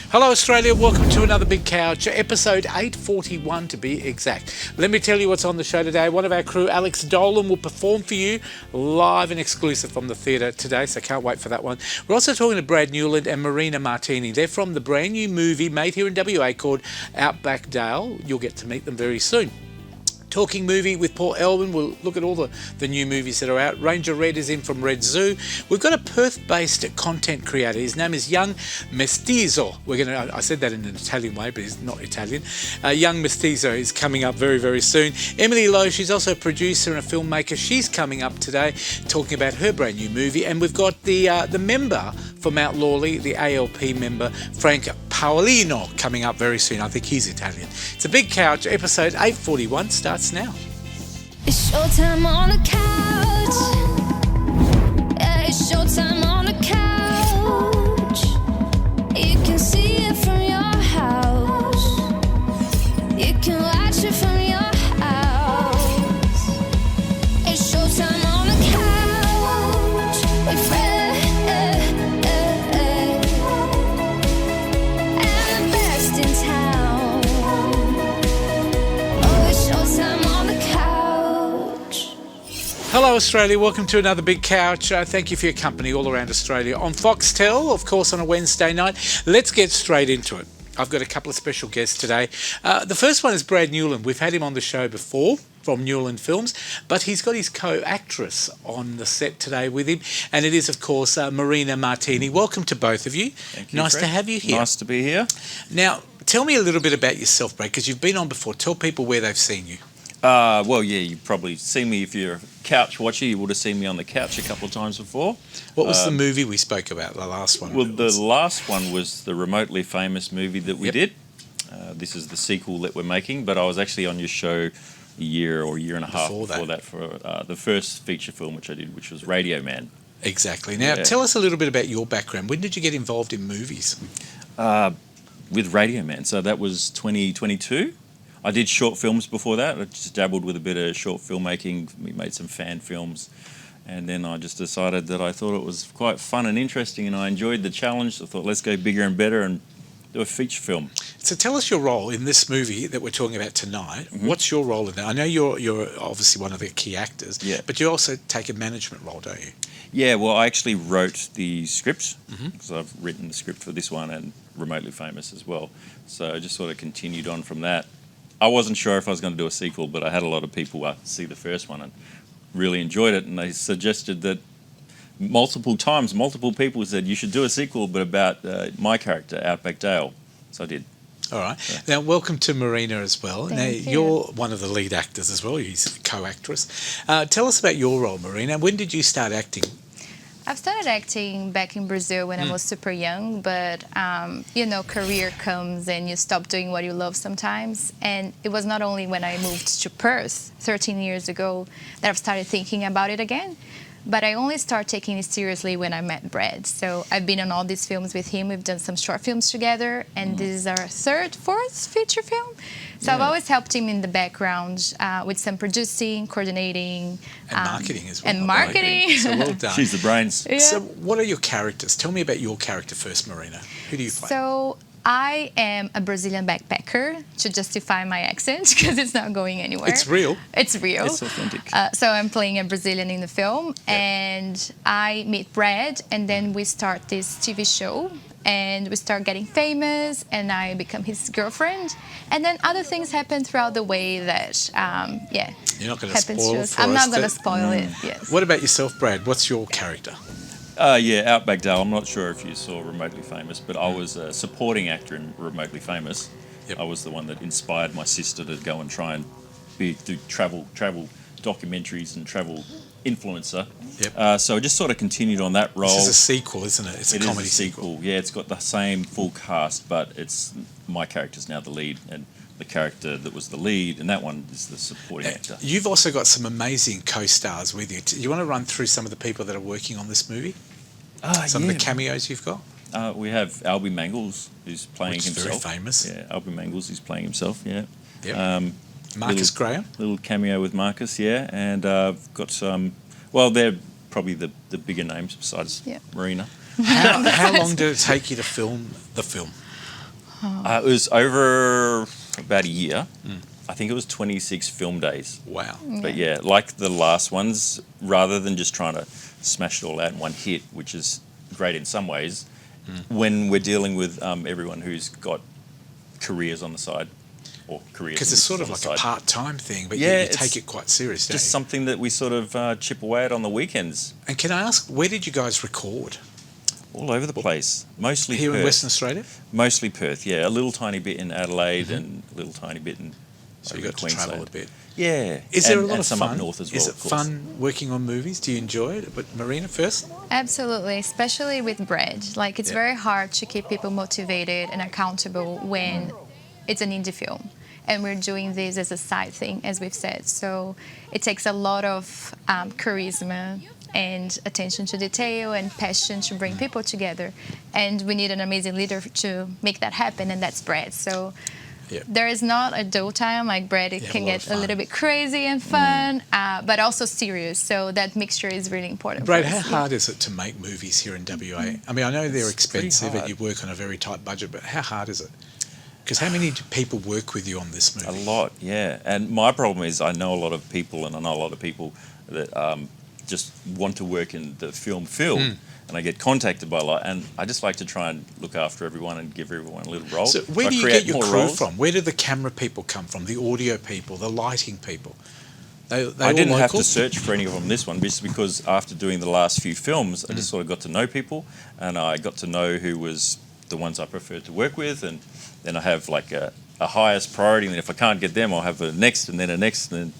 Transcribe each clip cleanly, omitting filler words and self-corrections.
Hello Australia, welcome to another Big Couch, episode 841 to be exact. Let me tell you what's on the show today. One of our crew, Alex Dolan, will perform for you live and exclusive from the theatre today, so can't wait for that one. We're also talking to Brad Newland and Marina Martini. They're from the brand new movie made here in WA called Outback Dale. You'll get to meet them very soon. Talking movie with Paul Elwin. We'll look at all the new movies that are out. Ranger Red is in from Red Zoo. We've got a Perth-based content creator. His name is Young Mestizo. I said that in an Italian way, but he's not Italian. Young Mestizo is coming up very, very soon. Emily Lowe, she's also a producer and a filmmaker. She's coming up today talking about her brand new movie. And we've got the member for Mount Lawley, the ALP member, Frank Paolino, coming up very soon. I think he's Italian. It's a Big Couch, episode 841 starts now. It's showtime on the couch. Yeah, it's showtime on the couch. You can see it from your house. You can watch it from your house. It's showtime on the couch with Fred and the best in town. Oh, it's showtime on the couch. Hello Australia, welcome to another Big Couch. Thank you for your company all around Australia on Foxtel, of course, on a Wednesday night. Let's get straight into it. I've got a couple of special guests today. The first one is Brad Newland. We've had him on the show before from Newland Films, but he's got his co-actress on the set today with him, and it is, of course, Marina Martini. Welcome to both of you. Thank you, Nice Fred. to have you here. Nice to be here. Now, tell me a little bit about yourself, Brad, because you've been on before. Tell people where they've seen you. Well, yeah, you've probably seen me. If you're a couch watcher, you would have seen me on the couch a couple of times before. What was the movie we spoke about, the last one? Well, the last one was the Remotely Famous movie that we did. This is the sequel that we're making, but I was actually on your show a year or year and a half before that for the first feature film which I did, which was Radio Man. Exactly. Now, tell us a little bit about your background. When did you get involved in movies? With Radio Man, so that was 2022. I did short films before that. I just dabbled with a bit of short filmmaking. We made some fan films. And then I just decided that I thought it was quite fun and interesting and I enjoyed the challenge. I thought, let's go bigger and better and do a feature film. So tell us your role in this movie that we're talking about tonight. Mm-hmm. What's your role in that? I know you're obviously one of the key actors, but you also take a management role, don't you? Yeah, well, I actually wrote the script because I've written the script for this one and Remotely Famous as well. So I just sort of continued on from that. I wasn't sure if I was going to do a sequel, but I had a lot of people see the first one and really enjoyed it, and they suggested that multiple people said you should do a sequel, but about my character, Outback Dale. So I did. All right. Yeah. Now, welcome to Marina as well. Thank you. You're one of the lead actors as well. You're a co-actress. Tell us about your role, Marina. When did you start acting? I've started acting back in Brazil when I was super young, but career comes and you stop doing what you love sometimes. And it was not only when I moved to Perth 13 years ago that I've started thinking about it again, but I only started taking it seriously when I met Brad. So I've been on all these films with him. We've done some short films together, and this is our fourth feature film. So I've always helped him in the background with some producing, coordinating. And marketing as well. And marketing. So well done. She's the brains. Yeah. So what are your characters? Tell me about your character first, Marina. Who do you play? So I am a Brazilian backpacker, to justify my accent, because it's not going anywhere. It's real. It's real. It's authentic. So I'm playing a Brazilian in the film, and I meet Brad, and then we start this TV show, and we start getting famous, and I become his girlfriend, and then other things happen throughout the way that, You're not going to spoil it for I'm us. not going to spoil it, yes. What about yourself, Brad? What's your character? Outback Dale. I'm not sure if you saw Remotely Famous, but I was a supporting actor in Remotely Famous. Yep. I was the one that inspired my sister to go and try and do travel documentaries and travel influencer. Yep. So I just sort of continued on that role. This is a sequel, isn't it? It's a comedy sequel. Yeah, it's got the same full cast, but it's my character's now the lead, and the character that was the lead, and that one is the supporting actor. You've also got some amazing co-stars with you. You want to run through some of the people that are working on this movie? Some of the cameos you've got? We have Albie Mangles, who's playing himself. Very famous. Yeah, Albie Mangles, who's playing himself, yeah. Yep. Marcus Graham? Little cameo with Marcus, yeah. And I've got some, well, they're probably the bigger names besides Marina. How long did it take you to film the film? It was over about a year. I think it was 26 film days. Wow. But yeah, like the last ones, rather than just trying to smash it all out in one hit, which is great in some ways, when we're dealing with everyone who's got careers on the side, or careers Because it's sort of on like the a side. part-time thing, but Yeah, you it's take it quite serious, don't Just you? something that we sort of chip away at on the weekends. And can I ask, where did you guys record? All over the place. Mostly Here Perth. in Western Australia? Mostly Perth, yeah. A little tiny bit in Adelaide and a little tiny bit in So you over got to travel a Queensland. bit. Yeah. Is there and, a lot and of some fun? up north as well, Is it of course. fun working on movies? Do you enjoy it? But Marina first? Absolutely, especially with Brad. Like, it's Yeah. very hard to keep people motivated and accountable when it's an indie film. And we're doing this as a side thing, as we've said. So it takes a lot of charisma and attention to detail and passion to bring people together. And we need an amazing leader to make that happen, and that's Brad. So Yeah. there is not a dull time. Like, Brad, it Yeah, can a lot get of a fun. little bit crazy and fun, but also serious. So that mixture is really important. Brad, for how us. hard is it to make movies here in WA? I mean, I know they're It's pretty expensive and hard. you work on a very tight budget, but how hard is it? Because how many people work with you on this movie? A lot, yeah. And my problem is I know a lot of people, and I know a lot of people that just want to work in the film field, and I get contacted by a lot, and I just like to try and look after everyone and give everyone a little role. So where I do you create get your more crew roles. from? Where do the camera people come from? The audio people, the lighting people? They I all didn't have local? to search for any of them this one, just because after doing the last few films, I just sort of got to know people, and I got to know who was the ones I preferred to work with, and then I have like a highest priority, and if I can't get them, I'll have a next, and then a next, and then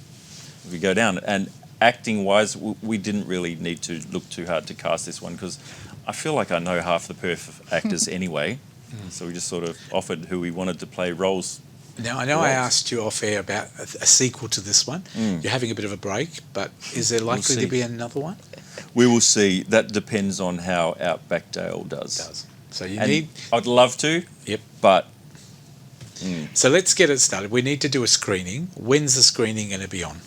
we go down. And acting-wise, we didn't really need to look too hard to cast this one, because I feel like I know half the Perth actors anyway, so we just sort of offered who we wanted to play roles. Now, I know I roles. asked you off air about a sequel to this one. You're having a bit of a break, but is there likely to see. be another one? We will see. That depends on how Outback Dale does. So you And need... I'd love to, Yep. but So let's get it started. We need to do a screening. When's the screening going to be on?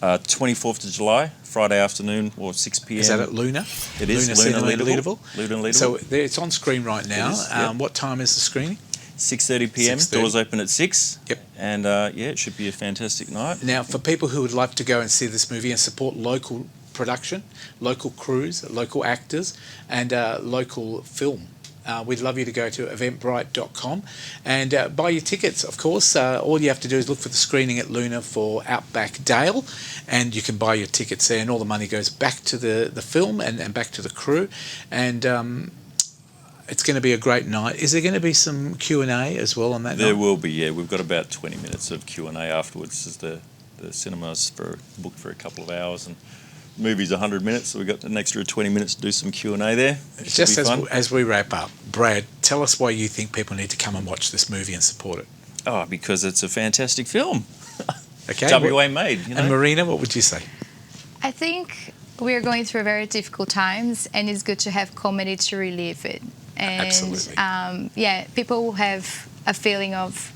24th of July, Friday afternoon, or 6 p.m. Is that at Luna? It is Luna Cinema Leadable. Luna Leadable. So it's on screen right now. is, yep. What time is the screening? 6:30 p.m. 6:30. Doors open at 6. Yep. And yeah, it should be a fantastic night. Now, for people who would like to go and see this movie and support local production, local crews, local actors, and local film, we'd love you to go to eventbrite.com and buy your tickets. Of course, all you have to do is look for the screening at Luna for Outback Dale, and you can buy your tickets there, and all the money goes back to the film and back to the crew. And it's going to be a great night. Is there going to be some Q&A as well on that There night? will be, yeah. We've got about 20 minutes of Q&A afterwards, as the cinema's booked for a couple of hours, and the movie's 100 minutes, so we've got an extra 20 minutes to do some Q&A there. Should Just be fun. as we wrap up, Brad, tell us why you think people need to come and watch this movie and support it. Oh, because it's a fantastic film. Okay. WA made, you know. And Marina, what would you say? I think we're going through very difficult times, and it's good to have comedy to relieve it. And Absolutely. yeah, people will have a feeling of,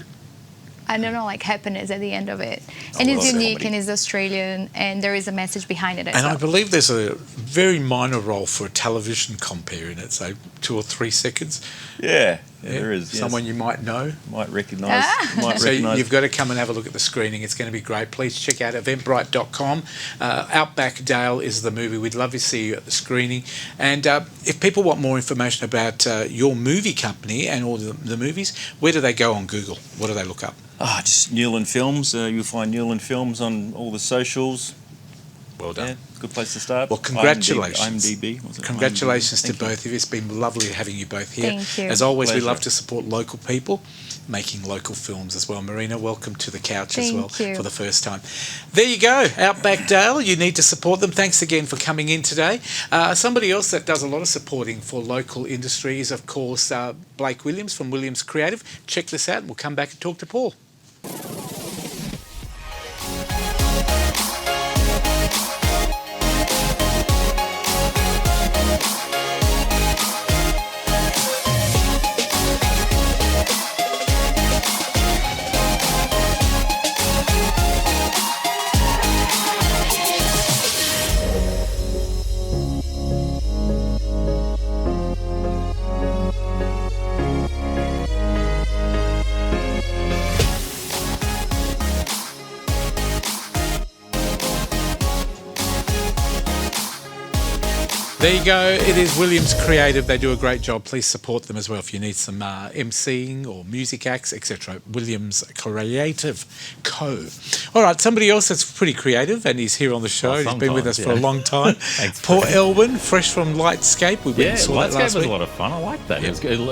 I don't know, like happiness at the end of it. And it's love unique comedy. and it's Australian, and there is a message behind it as And I well. believe there's a very minor role for a television compere in it, say 2 or 3 seconds. Yeah, there is. Yes. Someone you might know. might recognise. Might So recognise. you've got to come and have a look at the screening. It's going to be great. Please check out eventbrite.com. Outback Dale is the movie. We'd love to see you at the screening. And if people want more information about your movie company and all the movies, where do they go on Google? What do they look up? Just Newland Films. You'll find Newland Films on all the socials. Well done. Yeah, good place to start. Well, congratulations. IMDb. Was it Congratulations IMDb? to Thank you. both of you. It's been lovely having you both here. Thank you. As always, we Pleasure. love to support local people making local films as well. Marina, welcome to the couch as well Thank you. for the first time. There you go, Outback Dale. You need to support them. Thanks again for coming in today. Somebody else that does a lot of supporting for local industry is, of course, Blake Williams from Williams Creative. Check this out and we'll come back and talk to Paul. There you go. It is Williams Creative. They do a great job. Please support them as well if you need some MCing or music acts, etc. Williams Creative Co. All right, somebody else that's pretty creative and he's here on the show. He's been with us for a long time. Paul Elwin, fresh from Lightscape. We went and saw that last Lightscape was week. a lot of fun. I like that. Yeah.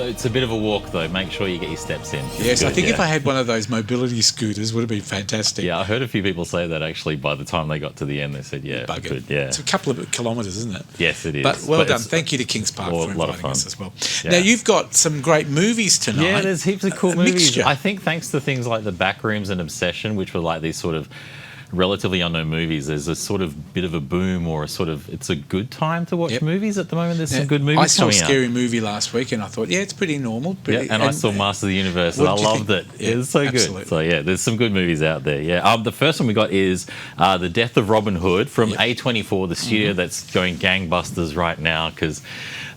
It's a bit of a walk though. Make sure you get your steps in. Yes, I think if I had one of those mobility scooters, would have been fantastic. Yeah, I heard a few people say that actually by the time they got to the end, they said, yeah, Bugger. good, yeah. It's a couple of kilometres, isn't it? Yes, it is. But well done. it's Thank you to Kings Park a for lot of inviting fun. us as well. Yeah. Now, you've got some great movies tonight. Yeah, there's heaps of cool A movies. mixture. I think thanks to things like The Backrooms and Obsession, which were like these sort of relatively unknown movies, there's a sort of bit of a boom or a sort of, it's a good time to watch Yep. movies at the moment. There's Yeah, some good movies I saw a coming out. Scary Movie last week and I thought, yeah, it's pretty normal. Yeah, and I saw Master of the Universe, and I What did you loved think? it. Yeah, It's so absolutely. good. So yeah, there's some good movies out there. Yeah, the first one we got is The Death of Robin Hood from Yep. A24, the studio that's going gangbusters right now because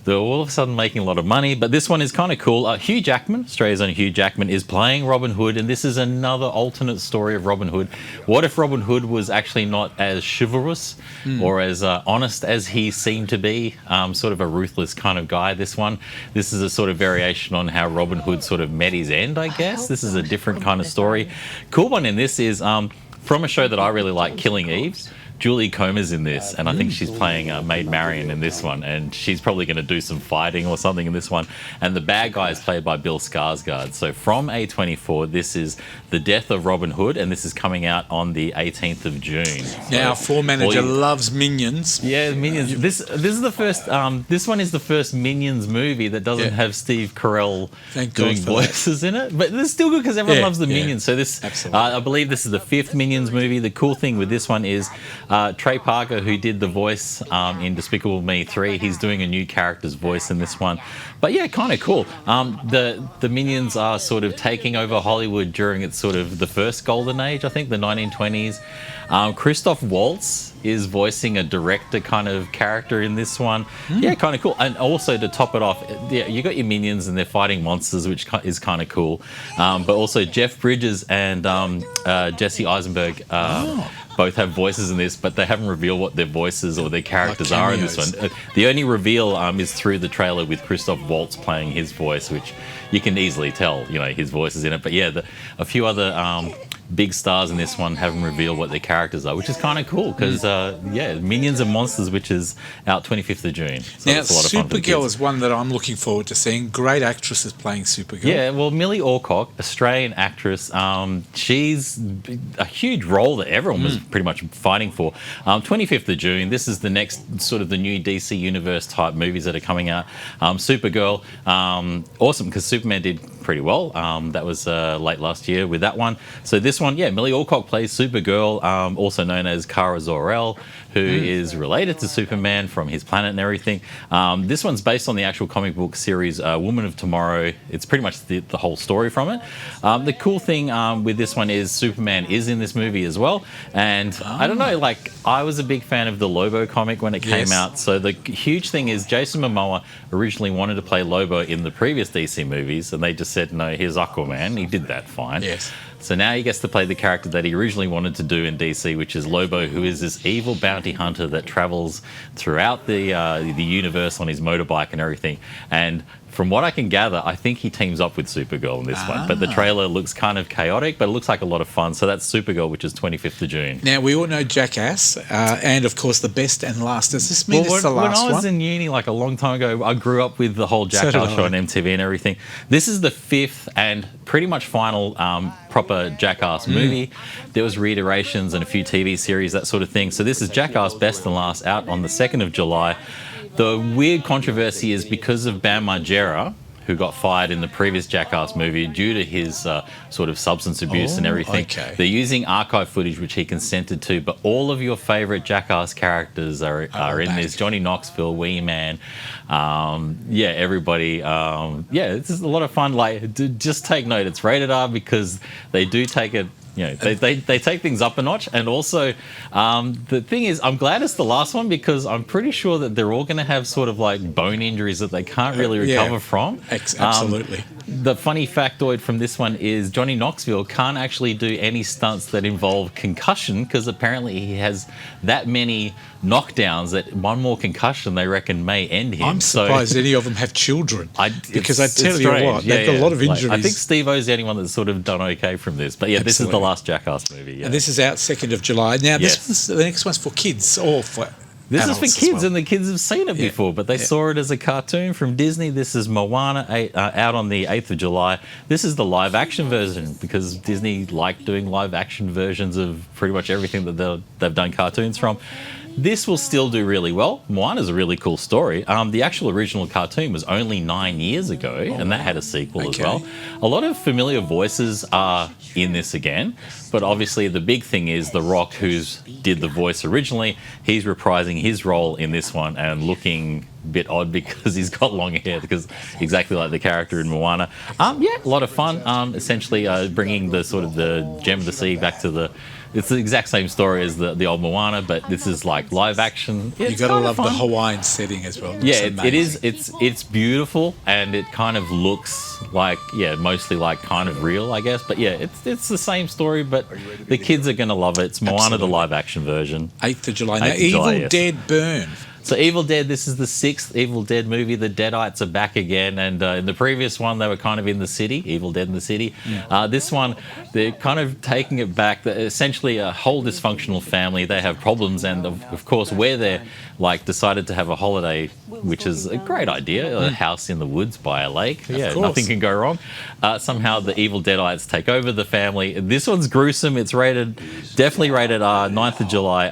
they're all of a sudden making a lot of money. But this one is kind of cool. Hugh Jackman, Australia's own Hugh Jackman, is playing Robin Hood, and this is another alternate story of Robin Hood. What if Robin Hood was actually not as chivalrous or as honest as he seemed to be? Sort of a ruthless kind of guy, this one. This is a sort of variation on how Robin Hood sort of met his end, I guess. This is a different kind of story. Cool one in this is from a show that I really like, Killing Eve. Julie Comer's in this, and I think she's playing Maid Marian in this one, and she's probably going to do some fighting or something in this one. And the bad guy is played by Bill Skarsgård. So from A24, this is The Death of Robin Hood, and this is coming out on the 18th of June. Now, our floor manager all you- loves Minions. Yeah, Minions. This is the first. This one is the first Minions movie that doesn't Yeah. have Steve Carell Thank God doing for that. voices in it, but it's still good because everyone Yeah, loves the yeah. Minions. So this, Absolutely. I believe, this is the 5th Minions movie. The cool thing with this one is Trey Parker, who did the voice in Despicable Me 3, he's doing a new character's voice in this one. But yeah, kind of cool. The Minions are sort of taking over Hollywood during its sort of the first golden age, I think, the 1920s. Christoph Waltz is voicing a director kind of character in this one. Yeah, kind of cool. And also to top it off, yeah, you got your Minions and they're fighting monsters, which is kind of cool. But also Jeff Bridges and Jesse Eisenberg both have voices in this, but they haven't revealed what their voices or their characters are in this cameos. one. The only reveal is through the trailer with Christoph Waltz playing his voice, which you can easily tell, you know, his voice is in it. But yeah, a few other big stars in this one haven't revealed what their characters are, which is kind of cool because, yeah, Minions and Monsters, which is out 25th of June. So Now, it's a lot of fun for the Supergirl kids. is one that I'm looking forward to seeing. Great actresses playing Supergirl. Yeah, well, Millie Alcock, Australian actress, she's a huge role that everyone was pretty much fighting for. 25th of June, this is the next sort of the new DC Universe type movies that are coming out. Supergirl, awesome because Superman did pretty well. That was late last year with that one. So this one, yeah, Millie Alcock plays Supergirl, also known as Kara Zor-El, who is related to Superman from his planet and everything. This one's based on the actual comic book series Woman of Tomorrow. It's pretty much the whole story from it. The cool thing with this one is Superman is in this movie as well. And I don't know, like, I was a big fan of the Lobo comic when it came Yes. out. So the huge thing is Jason Momoa originally wanted to play Lobo in the previous DC movies, and they just said, no, here's Aquaman. He did that fine. Yes. So now he gets to play the character that he originally wanted to do in DC, which is Lobo, who is this evil bounty hunter that travels throughout the universe on his motorbike and everything. And from what I can gather, I think he teams up with Supergirl in this one. But the trailer looks kind of chaotic, but it looks like a lot of fun. So that's Supergirl, which is 25th of June. Now, we all know Jackass and, of course, The Best and Last. Does this mean it's the when last I was one? in uni, like a long time ago, I grew up with the whole Jackass did I. show on MTV and everything. This is the 5th and pretty much final proper Jackass movie. There was reiterations and a few TV series, that sort of thing. So this is Jackass Best and Last, out on the 2nd of July. The weird controversy is because of Bam Margera, who got fired in the previous Jackass movie due to his sort of substance abuse and everything. Okay. They're using archive footage which he consented to, but all of your favourite Jackass characters are in back. this. Johnny Knoxville, Wee Man, yeah, everybody. Yeah, it's just a lot of fun. Like, just take note, it's rated R because they do take it. You know, they take things up a notch. And also, the thing is, I'm glad it's the last one because I'm pretty sure that they're all going to have sort of like bone injuries that they can't really recover from. Absolutely. The funny factoid from this one is Johnny Knoxville can't actually do any stunts that involve concussion because apparently he has that many knockdowns that one more concussion they reckon may end him. I'm surprised any of them have children. Because I It's tell you strange. what, they've got a lot of injuries. I think Steve-O's the only one that's sort of done okay from this. But yeah, this is the Absolutely. last Jackass movie. Yeah. And this is out 2nd of July. Now, Yes. the next one's for kids or for This is adults for as kids, well. and the kids have seen it Yeah. before, but they Yeah. saw it as a cartoon from Disney. This is Moana, out on the 8th of July. This is the live-action version because Disney like doing live-action versions of pretty much everything that they've done cartoons from. This will still do really well. Moana's a really cool story. The actual original cartoon was only 9 years ago, and that had a sequel as Okay. well. A lot of familiar voices are in this again, but obviously the big thing is The Rock, who's did the voice originally. He's reprising his role in this one and looking a bit odd because he's got long hair, because exactly like the character in Moana. Yeah, a lot of fun. Essentially bringing the sort of the Gem of the Sea back to the. It's the exact same story as the old Moana, but this is like live action. You got to love the Hawaiian setting as well. It Yeah, looks it is. amazing. It's beautiful, and it kind of looks like, mostly like kind of real, I guess. But yeah, it's the same story, but the kids are going to love it. It's Moana, Absolutely. the live action version. 8th of July. Now, 8th of Evil July, yes. Dead Burn. So Evil Dead, this is the 6th Evil Dead movie. The Deadites are back again, and in the previous one they were kind of in the city, Evil Dead in the city. This one, they're kind of taking it back. They're essentially a whole dysfunctional family. They have problems, and of course where they're decided to have a holiday, which is a great idea, a house in the woods by a lake. Yeah, course. nothing can go wrong. Somehow the evil Deadites take over the family. This one's gruesome. It's definitely rated R, 9th of July.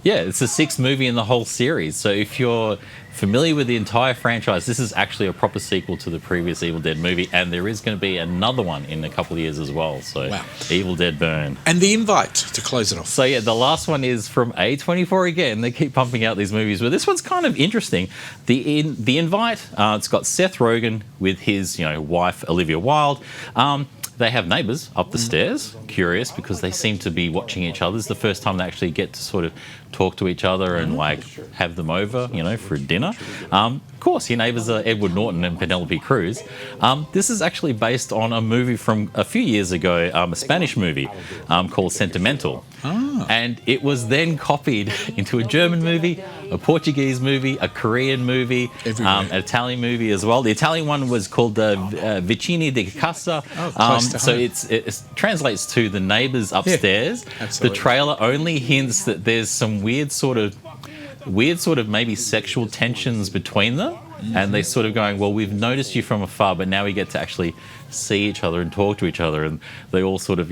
It's the 6th movie in the whole series. So if you're familiar with the entire franchise, this is actually a proper sequel to the previous Evil Dead movie, and there is going to be another one in a couple of years as well. So Wow. Evil Dead Burn. And The Invite to close it off. So yeah, the last one is from A24 again. They keep pumping out these movies, but this one's kind of interesting. The Invite. It's got Seth Rogen with his wife Olivia Wilde. They have neighbours up the stairs. Curious because they seem to be watching each other. It's the first time they actually get to sort of talk to each other and have them over, for dinner. Of course, your neighbours are Edward Norton and Penelope Cruz. This is actually based on a movie from a few years ago, a Spanish movie called Sentimental. And it was then copied into a German movie, a Portuguese movie, a Korean movie, Everywhere. an Italian movie as well. The Italian one was called Vicini di Casa. Close to So home. it translates to the neighbours upstairs. The absolutely. trailer only hints that there's some weird sort of maybe sexual tensions between them. And they're sort of going, well, we've noticed you from afar, but now we get to actually see each other and talk to each other. And they all sort of,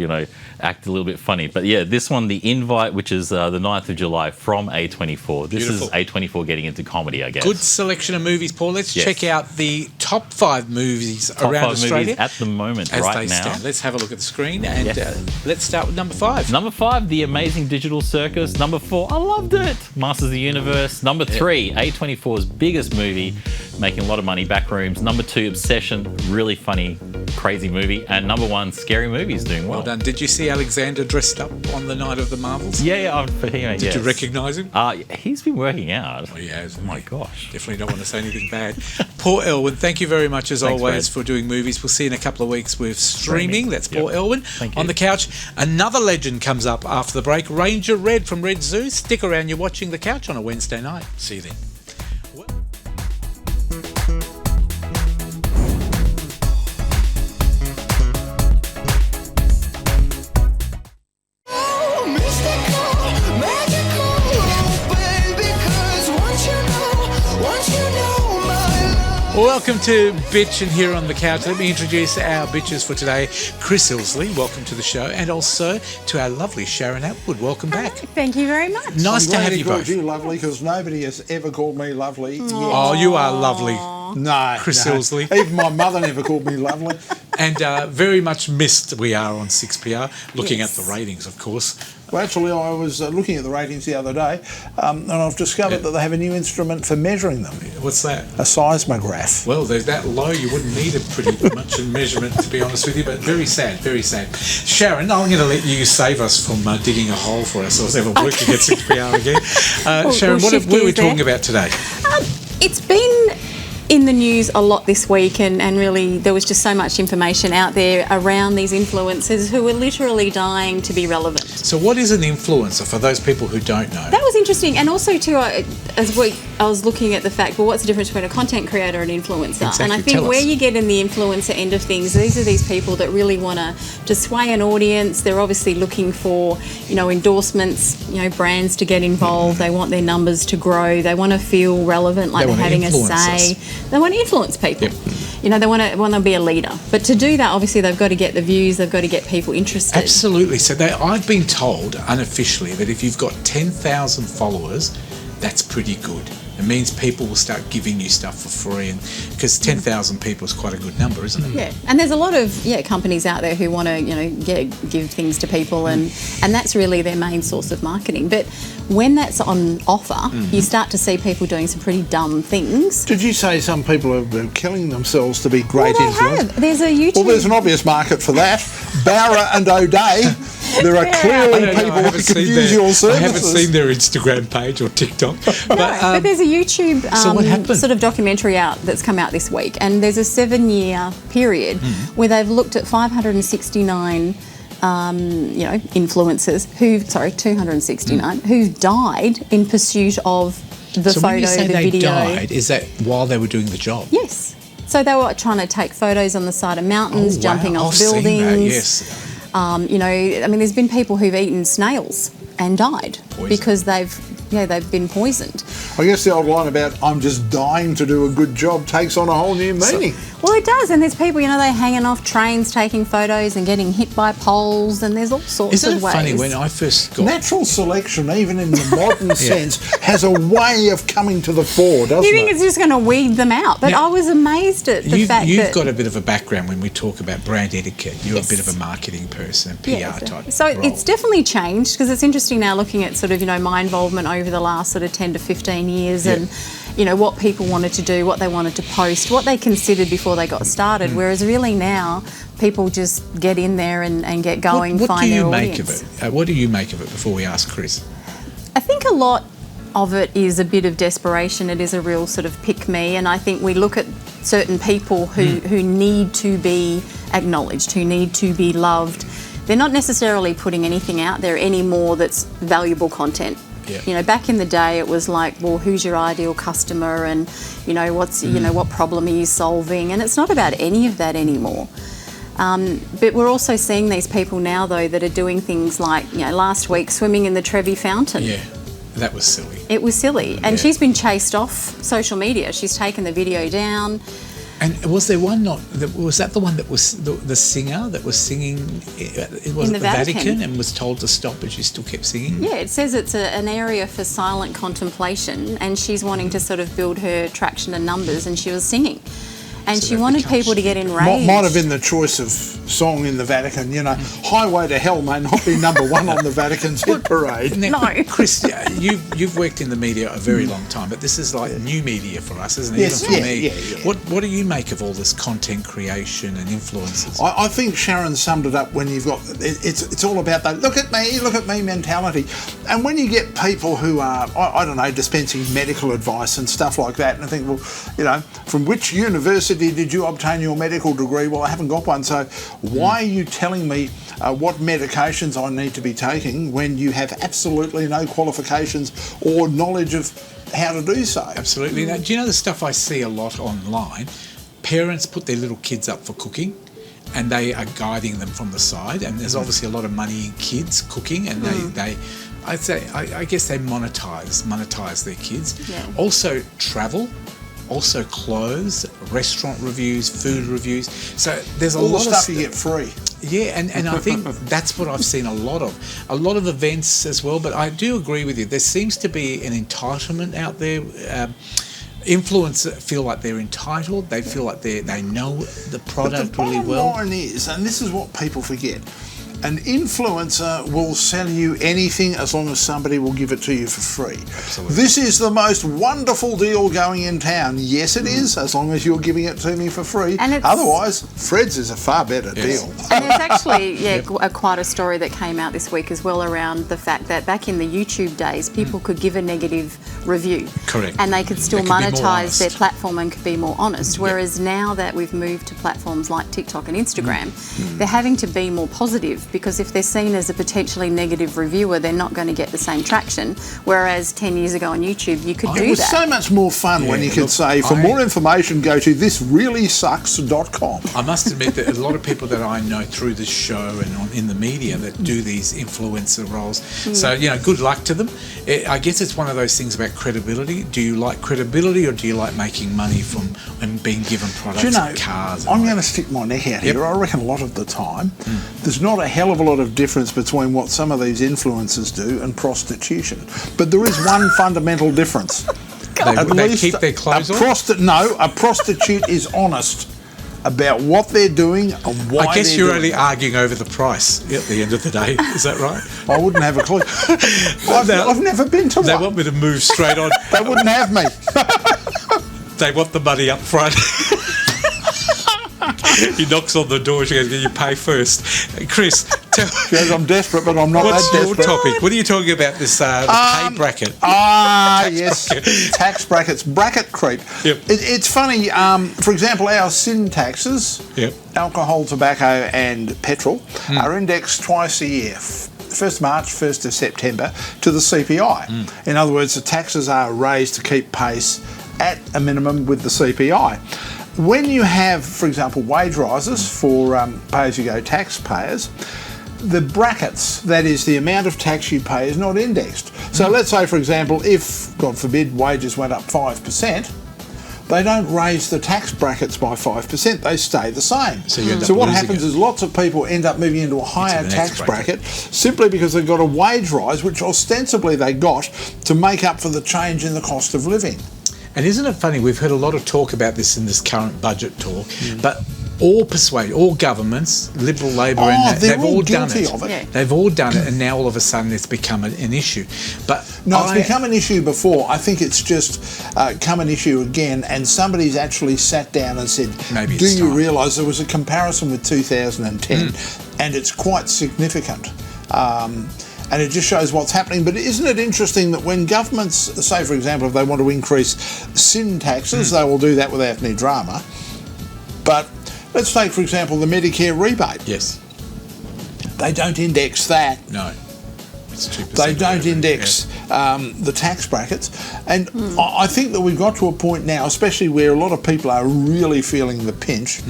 act a little bit funny. But yeah, this one, The Invite, which is the 9th of July from A24. This Beautiful. is A24 getting into comedy, I guess. Good selection of movies, Paul. Let's Yes. check out the top 5 movies Top around 5 Australia movies at the moment, as right they now. stand. Let's have a look at the screen and Yes. let's start with number 5. Number 5, The Amazing Digital Circus. Number 4, I loved it, Masters of the Universe. Number 3, A24's biggest movie, making a lot of money, Backrooms. Number 2, Obsession, really funny, crazy movie. And number 1, Scary Movies, doing well. Well done. Did you see Alexander dressed up on the night of the Marvels? Yeah, Did you recognise him? He's been working out. Oh, he has. Oh my gosh. Definitely don't want to say anything bad. Paul Elwyn, thank you very much as Thanks, always Fred. for doing movies. We'll see you in a couple of weeks with streaming. That's Paul Yep. Elwyn Thank on you. the couch. Another legend comes up after the break. Ranger Red from Red Zoo. Stick around. You're watching The Couch on a Wednesday night. See you then. Mystical, magical, baby, 'cause once you know my love. Welcome to Bitch and here on the couch. Let me introduce our bitches for today. Chris Ilsley, welcome to the show, and also to our lovely Sharon Atwood. Welcome back. Thank you very much. Nice I'm to glad have he you called both. you lovely because nobody has ever called me lovely. yet. Oh, you are lovely. No, Chris no. Ilsley. Even my mother never called me lovely. And very much missed we are on 6PR, looking Yes. at the ratings, of course. Well, actually, I was looking at the ratings the other day, and I've discovered that they have a new instrument for measuring them, What's that? a seismograph. Well, they're that low, you wouldn't need it pretty much in measurement, to be honest with you, but very sad, very sad. Sharon, I'm going to let you save us from digging a hole for ourselves ever working at 6PR again. Sharon, we'll what shift were we gears there. talking about today? It's been in the news a lot this week, and really there was just so much information out there around these influencers who are literally dying to be relevant. So what is an influencer for those people who don't know? That was interesting, and also too, I was looking at the fact, well, what's the difference between a content creator and influencer? Exactly. And I think Tell where us. you get in the influencer end of things, these are these people that really want to sway an audience. They're obviously looking for, endorsements, brands to get involved. They want their numbers to grow. They want to feel relevant, like They they're want to having a influence say. us. They want to influence people. Yep. They want to be a leader. But to do that, obviously, they've got to get the views. They've got to get people interested. Absolutely. So I've been told unofficially that if you've got 10,000 followers, that's pretty good. It means people will start giving you stuff for free, and because 10,000 people is quite a good number, isn't it? Yeah, and there's a lot of companies out there who want to give things to people, and that's really their main source of marketing. But when that's on offer, you start to see people doing some pretty dumb things. Did you say some people have been killing themselves to be great Well, they influencers? have. There's a YouTube. Well, there's an obvious market for that. Barra and O'Day. There are clearly people who could use your services. I haven't seen their Instagram page or TikTok. But there's a YouTube so what happened? sort of documentary out that's come out this week, and there's a 7-year period where they've looked at 569 influencers 269 who've died in pursuit of the so photo, when you say the they video. died, is that while they were doing the job? Yes. So they were trying to take photos on the side of mountains, Oh, jumping wow. off I've seen buildings. that, yes. There's been people who've eaten snails and died Poison. because they've been poisoned. I guess the old line about "I'm just dying to do a good job" takes on a whole new meaning. Well, it does, and there's people, they're hanging off trains taking photos and getting hit by poles, and there's all sorts Isn't of it ways. funny when I first got... Natural selection, even in the modern sense, has a way of coming to the fore, doesn't you think it? it's just going to weed them out, but Now, I was amazed at the fact You've that... got a bit of a background when we talk about brand etiquette. You're Yes. a bit of a marketing person, PR Yeah, type so role. it's definitely changed, because it's interesting now looking at sort of, my involvement over the last sort of 10 to 15 years and, what people wanted to do, what they wanted to post, what they considered before they got started, whereas really now people just get in there and get going, what find do their you audience. make of it? What do you make of it before we ask Chris? I think a lot of it is a bit of desperation. It is a real sort of pick me, and I think we look at certain people who need to be acknowledged, who need to be loved. They're not necessarily putting anything out there anymore that's valuable content. Yeah. Back in the day, it was like, well, who's your ideal customer, and what's what problem are you solving? And it's not about any of that anymore. But we're also seeing these people now, though, that are doing things like, last week swimming in the Trevi Fountain. Yeah, that was silly. It was silly, and Yeah. she's been chased off social media. She's taken the video down. And was there one was that the one that was the singer that was singing? It was In at the the Vatican Vatican and was told to stop, but she still kept singing. Yeah, it says it's an area for silent contemplation, and she's wanting to sort of build her traction and numbers, and she was singing. And So she that wanted becomes people to get enraged. Might have been the choice of song in the Vatican. Highway to Hell may not be number one on the Vatican's hit parade. Now, No. Chris, you've worked in the media a very long time, but this is like new media for us, isn't it? Yes, Even for yeah, me. yeah. What do you make of all this content creation and influences? I think Sharon summed it up when you've got it's all about that look at me mentality, and when you get people who are I don't know, dispensing medical advice and stuff like that, and I think, well, from which university did you obtain your medical degree? Well, I haven't got one, so why are you telling me what medications I need to be taking when you have absolutely no qualifications or knowledge of how to do so? Absolutely. Now, do you know the stuff I see a lot online? Parents put their little kids up for cooking, and they are guiding them from the side, and there's obviously a lot of money in kids cooking, and I guess they monetize their kids. Yeah. Also travel, also clothes, restaurant reviews, food reviews. So there's a All the lot stuff of you get free. Yeah, and I think that's what I've seen a lot of events as well. But I do agree with you. There seems to be an entitlement out there. Influencers feel like they're entitled. They feel like they know the product But the really bottom well. line is, and this is what people forget, an influencer will sell you anything as long as somebody will give it to you for free. Absolutely. This is the most wonderful deal going in town. Yes, it is, as long as you're giving it to me for free. And it's- Otherwise, Fred's is a far better Yes. deal. And there's actually quite a story that came out this week as well around the fact that back in the YouTube days, people could give a negative review. Correct. And they could still They could be more monetize their honest. platform and could be more honest. Whereas now that we've moved to platforms like TikTok and Instagram, they're having to be more positive, because if they're seen as a potentially negative reviewer, they're not going to get the same traction. Whereas 10 years ago on YouTube, you could It do was that. so much more fun when Yeah, you could look, say, for I- more information, go to thisreallysucks.com. I must admit that a lot of people that I know through this show and in the media that do these influencer roles. So, good luck to them. I guess it's one of those things about credibility. Do you like credibility, or do you like making money from and being given products Do you know, and cars? I'm going to stick my neck out Yep. here. I reckon a lot of the time, there's not a hell of a lot of difference between what some of these influencers do and prostitution. But there is one fundamental difference. They keep their clothes on? A prostitute is honest about what they're doing and why I guess they're you're doing only it. arguing over the price at the end of the day. Is that right? I wouldn't have a clue. I've never been to They one. want me to move straight on. They wouldn't have me. They want the money up front. He knocks on the door. She goes, "Can you pay first?" Chris, tell She goes, I'm desperate, but I'm not what's that your desperate. topic? What are you talking about? This the pay bracket. Yes, tax brackets, bracket creep. Yep. It's funny. For example, our sin taxes, Yep. alcohol, tobacco, and petrol, are indexed twice a year. 1st March, 1st of September, to the CPI. In other words, the taxes are raised to keep pace at a minimum with the CPI. When you have, for example, wage rises for pay-as-you-go taxpayers, the brackets, that is the amount of tax you pay, is not indexed. So let's say, for example, if, God forbid, wages went up 5%, they don't raise the tax brackets by 5%, they stay the same. So you end up what losing happens it. is lots of people end up moving into a higher the next tax bracket. bracket simply because they've got a wage rise, which ostensibly they got to make up for the change in the cost of living. And isn't it funny? We've heard a lot of talk about this in this current budget talk, but all governments, Liberal, Labor, and they're they've all all done guilty it. of it. Yeah. They've all done it, and now all of a sudden it's become an issue. But No, it's become an issue before. I think it's just come an issue again, and somebody's actually sat down and said, Maybe do it's you time." realise there was a comparison with 2010, and it's quite significant. And it just shows what's happening. But isn't it interesting that when governments, say for example, if they want to increase sin taxes, they will do that without any drama. But let's take, for example, the Medicare rebate. Yes, They don't index that. no, it's 2%. They don't whatever. index the tax brackets. And I think that we've got to a point now, especially where a lot of people are really feeling the pinch.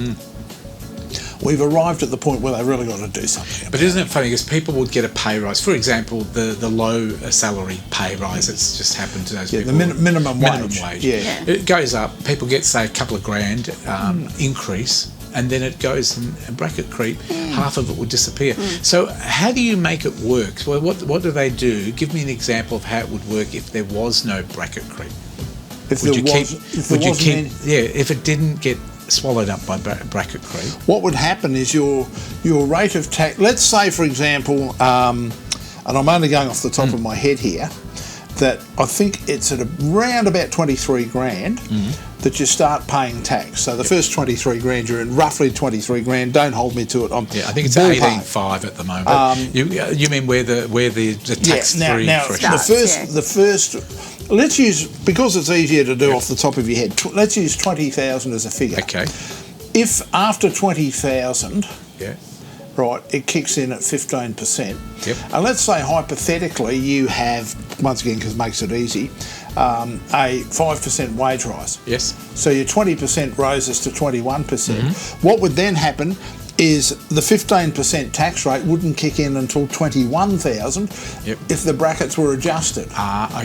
We've arrived at the point where they've really got to do something. But isn't it funny? Because people would get a pay rise. For example, the low salary pay rise that's just happened to those Yeah, people. the minimum wage. Yeah. It goes up. People get, say, a couple of grand increase, and then it goes in bracket creep. Half of it would disappear. So how do you make it work? Well, what do they do? Give me an example of how it would work if there was no bracket creep. If there wasn't any- If it didn't get swallowed up by bracket creep. what would happen is your rate of tax. Let's say, for example, and I'm only going off the top of my head here, that I think it's at around about 23 grand that you start paying tax. So the first 23 grand, you're in roughly 23 grand. Don't hold me to it. I'm Yeah, I think it's ballpark. 18.5 at the moment. You mean where the tax free now threshold? Starts, the first. Let's use, because it's easier to do off the top of your head. Let's use 20,000 as a figure. Okay. If after 20,000, Yeah. right, it kicks in at 15%. Yep. And let's say hypothetically you have, once again, because it makes it easy, a 5% wage rise. Yes. So your 20% rises to 21%. Mm-hmm. What would then happen is the 15% tax rate wouldn't kick in until 21,000 Yep. if the brackets were adjusted.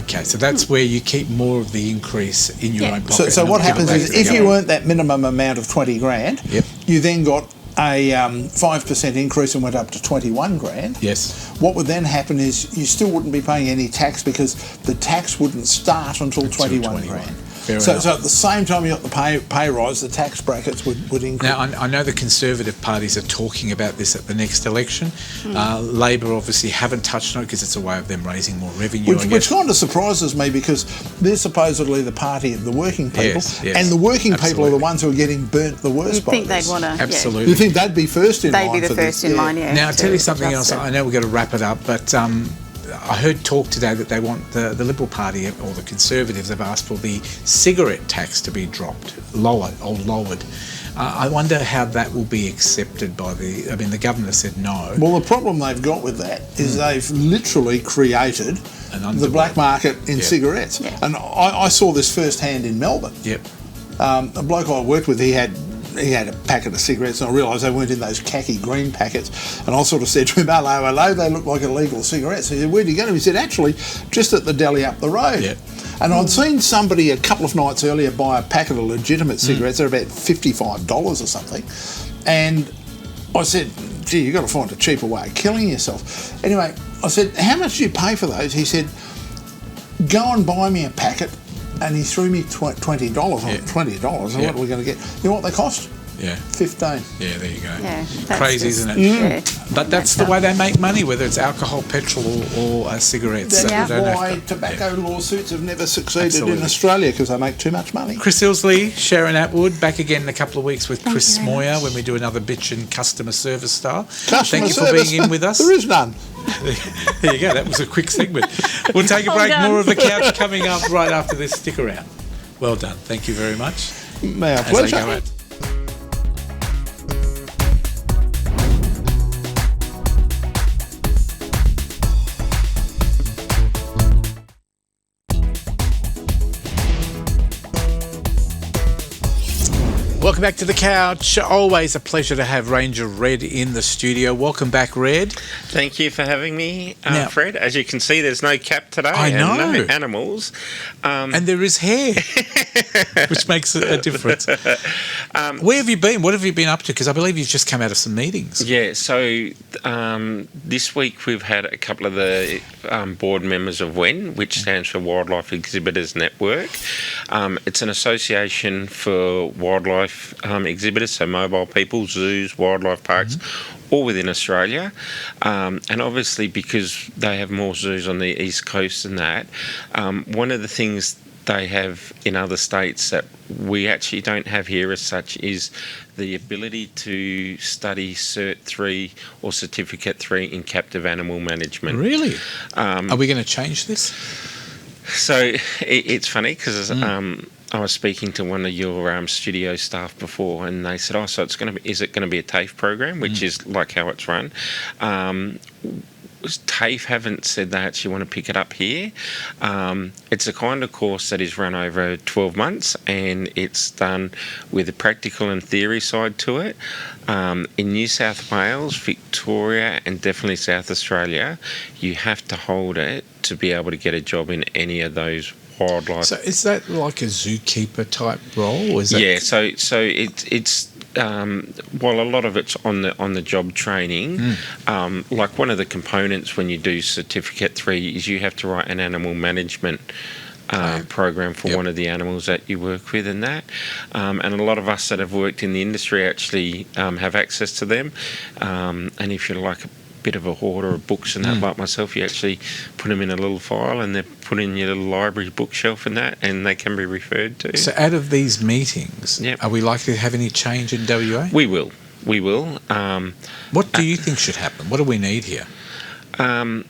Okay. So that's where you keep more of the increase in your Yeah. own pocket. So and what not give it happens back is to the if you government. earned that minimum amount of 20 grand, Yep. you then got a 5% increase and went up to 21 grand. Yes. What would then happen is you still wouldn't be paying any tax because the tax wouldn't start until 21 grand. Fair So enough. at the same time you got the pay rise, the tax brackets would increase. Now, I know the Conservative parties are talking about this at the next election. Labor obviously haven't touched on it because it's a way of them raising more revenue. I Which guess. kind of surprises me because they're supposedly the party of the working people, Yes, yes, and the working people are the absolutely. ones who are getting burnt the worst You'd by think this. they'd want to. Absolutely. You think they'd be first in They'd line be the for first this? in line, yeah. Now, I'll tell you to something adjust else. it. I know we've got to wrap it up, but I heard talk today that they want the Liberal Party or the Conservatives have asked for the cigarette tax to be lowered. I wonder how that will be accepted by the governor said no. Well, the problem they've got with that is they've literally created the black market in cigarettes. Yeah. And I saw this firsthand in Melbourne. Yep. A bloke I worked with, he had a packet of cigarettes, and I realised they weren't in those khaki green packets. And I sort of said to him, hello, they look like illegal cigarettes. He said, where do you go? He said, actually, just at the deli up the road. Yep. And I'd seen somebody a couple of nights earlier buy a packet of legitimate cigarettes. They're about $55 or something. And I said, gee, you've got to find a cheaper way of killing yourself. Anyway, I said, how much do you pay for those? He said, go and buy me a packet. And he threw me $20. $20. And what are we going to get? You know what they cost? Yeah. 15. Yeah, there you go. Yeah, that's Crazy, just- isn't it? Yeah. But that's the way they make money, whether it's alcohol, petrol, or cigarettes. So That's they don't have why to- tobacco lawsuits have never succeeded Absolutely. in Australia, because they make too much money. Chris Ilsley, Sharon Atwood, back again in a couple of weeks with Chris you very Moyer when we do another bitch and customer service style. Customer Thank you service. for being in with us. There is none. There you go. That was a quick segment. We'll take a Well break. done. More of the couch coming up right after this. Stick around. Well done. Thank you very much. My As they pleasure. go out. Welcome back to the couch. Always a pleasure to have Ranger Red in the studio. Welcome back, Red. Thank you for having me, Now- Fred. As you can see, there's no cap today I and know. no animals. And there is hair, which makes a difference. Where have you been? What have you been up to? Because I believe you've just come out of some meetings. Yeah, so this week we've had a couple of the board members of WEN, which stands for Wildlife Exhibitors Network. It's an association for wildlife exhibitors, so mobile people, zoos, wildlife parks, all within Australia. And obviously because they have more zoos on the East Coast than that, one of the things they have in other states that we actually don't have here as such is the ability to study Cert 3 or Certificate 3 in captive animal management. Really? Are we going to change this? So it's funny because I was speaking to one of your studio staff before, and they said, "Oh, so is it going to be a TAFE program, which is like how it's run?" TAFE haven't said they actually want to pick it up here. It's a kind of course that is run over 12 months, and it's done with a practical and theory side to it. In New South Wales, Victoria, and definitely South Australia, you have to hold it to be able to get a job in any of those wildlife. So is that like a zookeeper type role? Or is that Yeah, so it's while a lot of it's on the job training, like one of the components when you do Certificate 3 is you have to write an animal management program for one of the animals that you work with and that. And a lot of us that have worked in the industry actually have access to them. And if you're like a bit of a hoarder of books and that, like myself, you actually put them in a little file and they're put in your little library bookshelf and that, and they can be referred to. So out of these meetings, Yep. are we likely to have any change in WA? We will. What do you think should happen? What do we need here? Do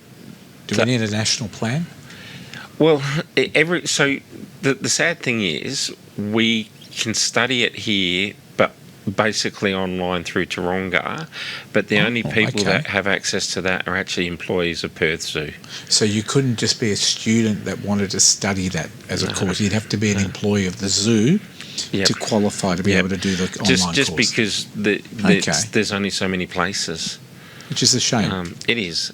we need a national plan? Well, the sad thing is we can study it here, but basically online through Taronga, but the only people okay. that have access to that are actually employees of Perth Zoo. So you couldn't just be a student that wanted to study that as a course. You'd have to be an employee of the zoo Yep. to qualify to be Yep. able to do the online Just course. because Okay. there's only so many places. Which is a shame. It is.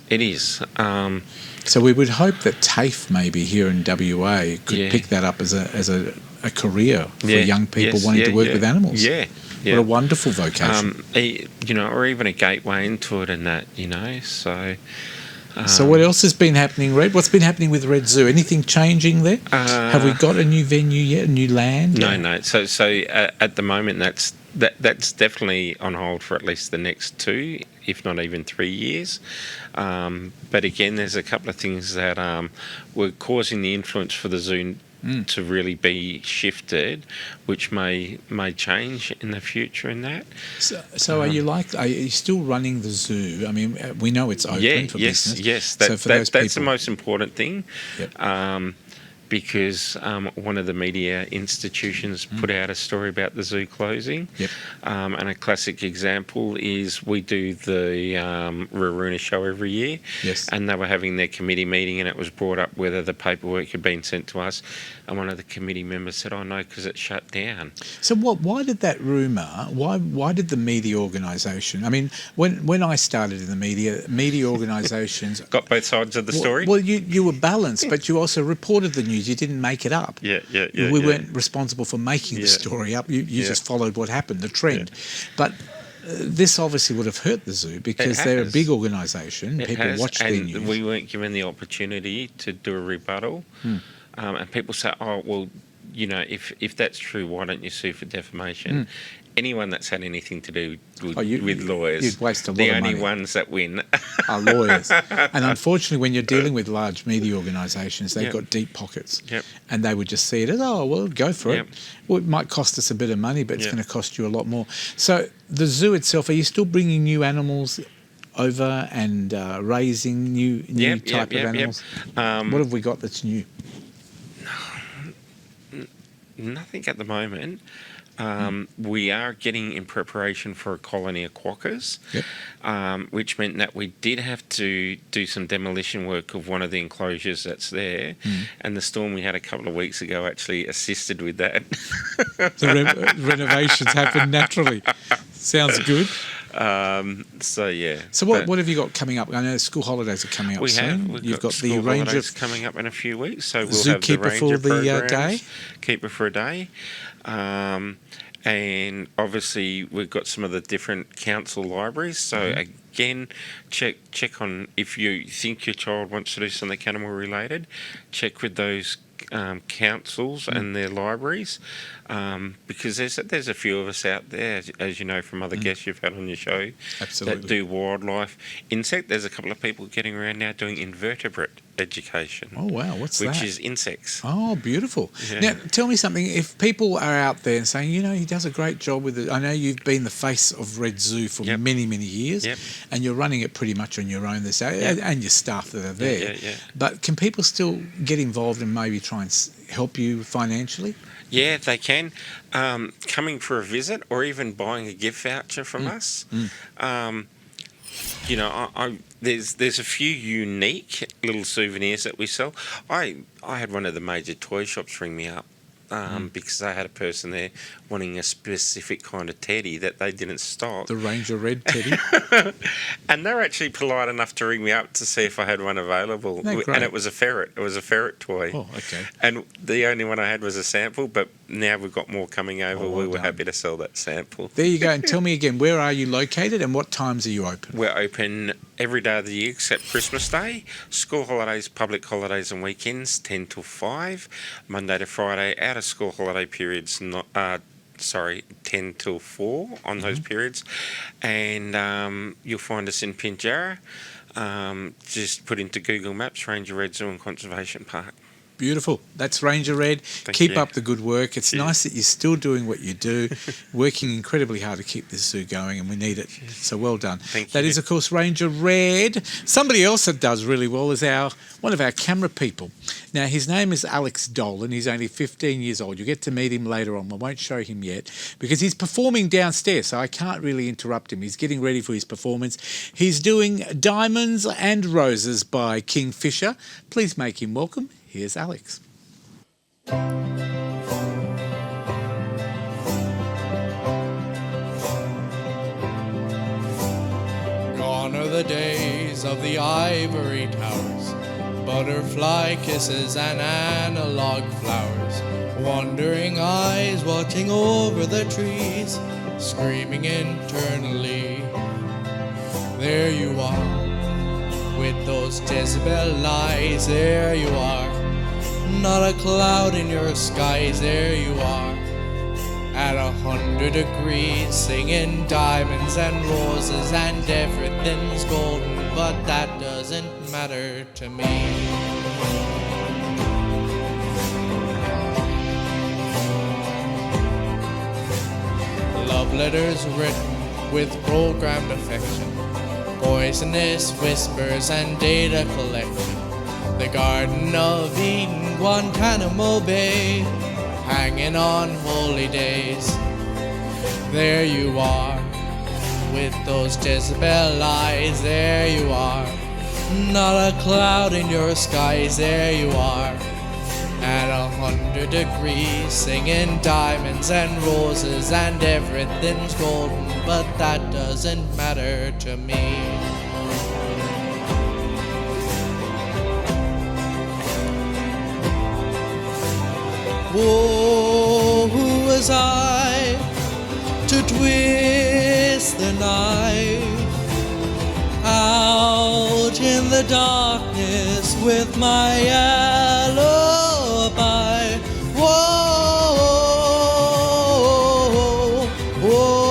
So we would hope that TAFE maybe here in WA could Yeah. pick that up as a career for Yeah, young people yes, wanting yeah, to work yeah, with animals. Yeah. What a wonderful vocation. Or even a gateway into it and that, so... So what else has been happening, Red? What's been happening with Red Zoo? Anything changing there? Have we got a new venue yet, a new land? No. So at the moment, that's definitely on hold for at least the next 2, if not even 3 years. But again, there's a couple of things that were causing the influence for the zoo to really be shifted, which may change in the future in that. So are you still running the zoo? I mean, we know it's open for business. Yes, So for those that's the people- most important thing. Yep. Because one of the media institutions put out a story about the zoo closing. Yep. And a classic example is we do the Raruna show every year. Yes. And they were having their committee meeting, and it was brought up whether the paperwork had been sent to us. And one of the committee members said, "Oh no, because it shut down." So why did that rumour? Why did the media organisation? I mean, when I started in the media organisations Got both sides of the story. Well, you were balanced, but you also reported the news. You didn't make it up. Yeah. We weren't responsible for making the story up. You just followed what happened, the trend. But this obviously would have hurt the zoo because they're a big organisation. People watch their and news. we weren't given the opportunity to do a rebuttal. And people say, "Oh, well, you know, if that's true, why don't you sue for defamation?" Anyone that's had anything to do with lawyers, you'd waste a lot the of only money. ones that win. Are lawyers. And unfortunately, when you're dealing with large media organisations, they've Yep. got deep pockets. Yep. And they would just see it as, oh, well, go for Yep. it. Well, it might cost us a bit of money, but it's Yep. going to cost you a lot more. So the zoo itself, are you still bringing new animals over and raising new type of animals? What have we got that's new? Nothing at the moment. We are getting in preparation for a colony of quokkas, which meant that we did have to do some demolition work of one of the enclosures that's there, and the storm we had a couple of weeks ago actually assisted with that. The renovations happen naturally. Sounds good. So yeah. So what have you got coming up? I know school holidays are coming up We soon. have. We've You've got the school Ranger holidays coming up in a few weeks, so we'll have the Zookeeper Ranger for the programs, day? Keeper for a day, and obviously we've got some of the different council libraries. So again, check on if you think your child wants to do something animal related. Check with those councils and their libraries, because there's a few of us out there, as you know from other guests you've had on your show, Absolutely. that do wildlife, insect. There's a couple of people getting around now doing invertebrate education. Oh, wow. What's that? Which is insects. Oh, beautiful. Yeah. Now, tell me something. If people are out there and saying, you know, he does a great job with it. I know you've been the face of Red Zoo for many, many years, and you're running it pretty much on your own this day, and your staff that are there. But can people still get involved and maybe try and help you financially? Yeah, they can. Coming for a visit or even buying a gift voucher from us. You know, there's a few unique little souvenirs that we sell. I had one of the major toy shops ring me up because I had a person there wanting a specific kind of teddy that they didn't stock. The Ranger Red teddy. And they were actually polite enough to ring me up to see if I had one available. No, great. And it was a ferret. It was a ferret toy. Oh, okay. And the only one I had was a sample, but now we've got more coming over. Oh, well we were done. happy to sell that sample. There you go. And tell me again, where are you located and what times are you open? We're open every day of the year except Christmas Day. School holidays, public holidays and weekends, 10 till 5. Monday to Friday, out of school holiday periods, 10 till 4 on those periods. And you'll find us in Pinjarra. Just put into Google Maps, Ranger Red Zoo and Conservation Park. Beautiful. That's Ranger Red. Thank Keep you. up the good work. It's nice that you're still doing what you do, working incredibly hard to keep this zoo going, and we need it. So well done. Thank That you. is, of course, Ranger Red. Somebody else that does really well is one of our camera people. Now, his name is Alex Dolan. He's only 15 years old. You'll get to meet him later on. I won't show him yet because he's performing downstairs, so I can't really interrupt him. He's getting ready for his performance. He's doing Diamonds and Roses by Kingfisher. Please make him welcome. Here's Alex. Gone are the days of the ivory towers, butterfly kisses and analog flowers, wandering eyes watching over the trees, screaming internally. There you are, with those Jezebel eyes, there you are. Not a cloud in your skies, there you are. At 100 degrees, singing diamonds and roses and everything's golden, but that doesn't matter to me. letters written with programmed affection, poisonous whispers and data collection. The Garden of Eden, Guantanamo Bay, hanging on holy days. There you are, with those Jezebel eyes, there you are. Not a cloud in your skies, there you are. At 100 degrees, singing diamonds and roses and everything's golden, but that doesn't matter to me. Oh, who was I to twist the knife out in the darkness with my alibi? Whoa, whoa,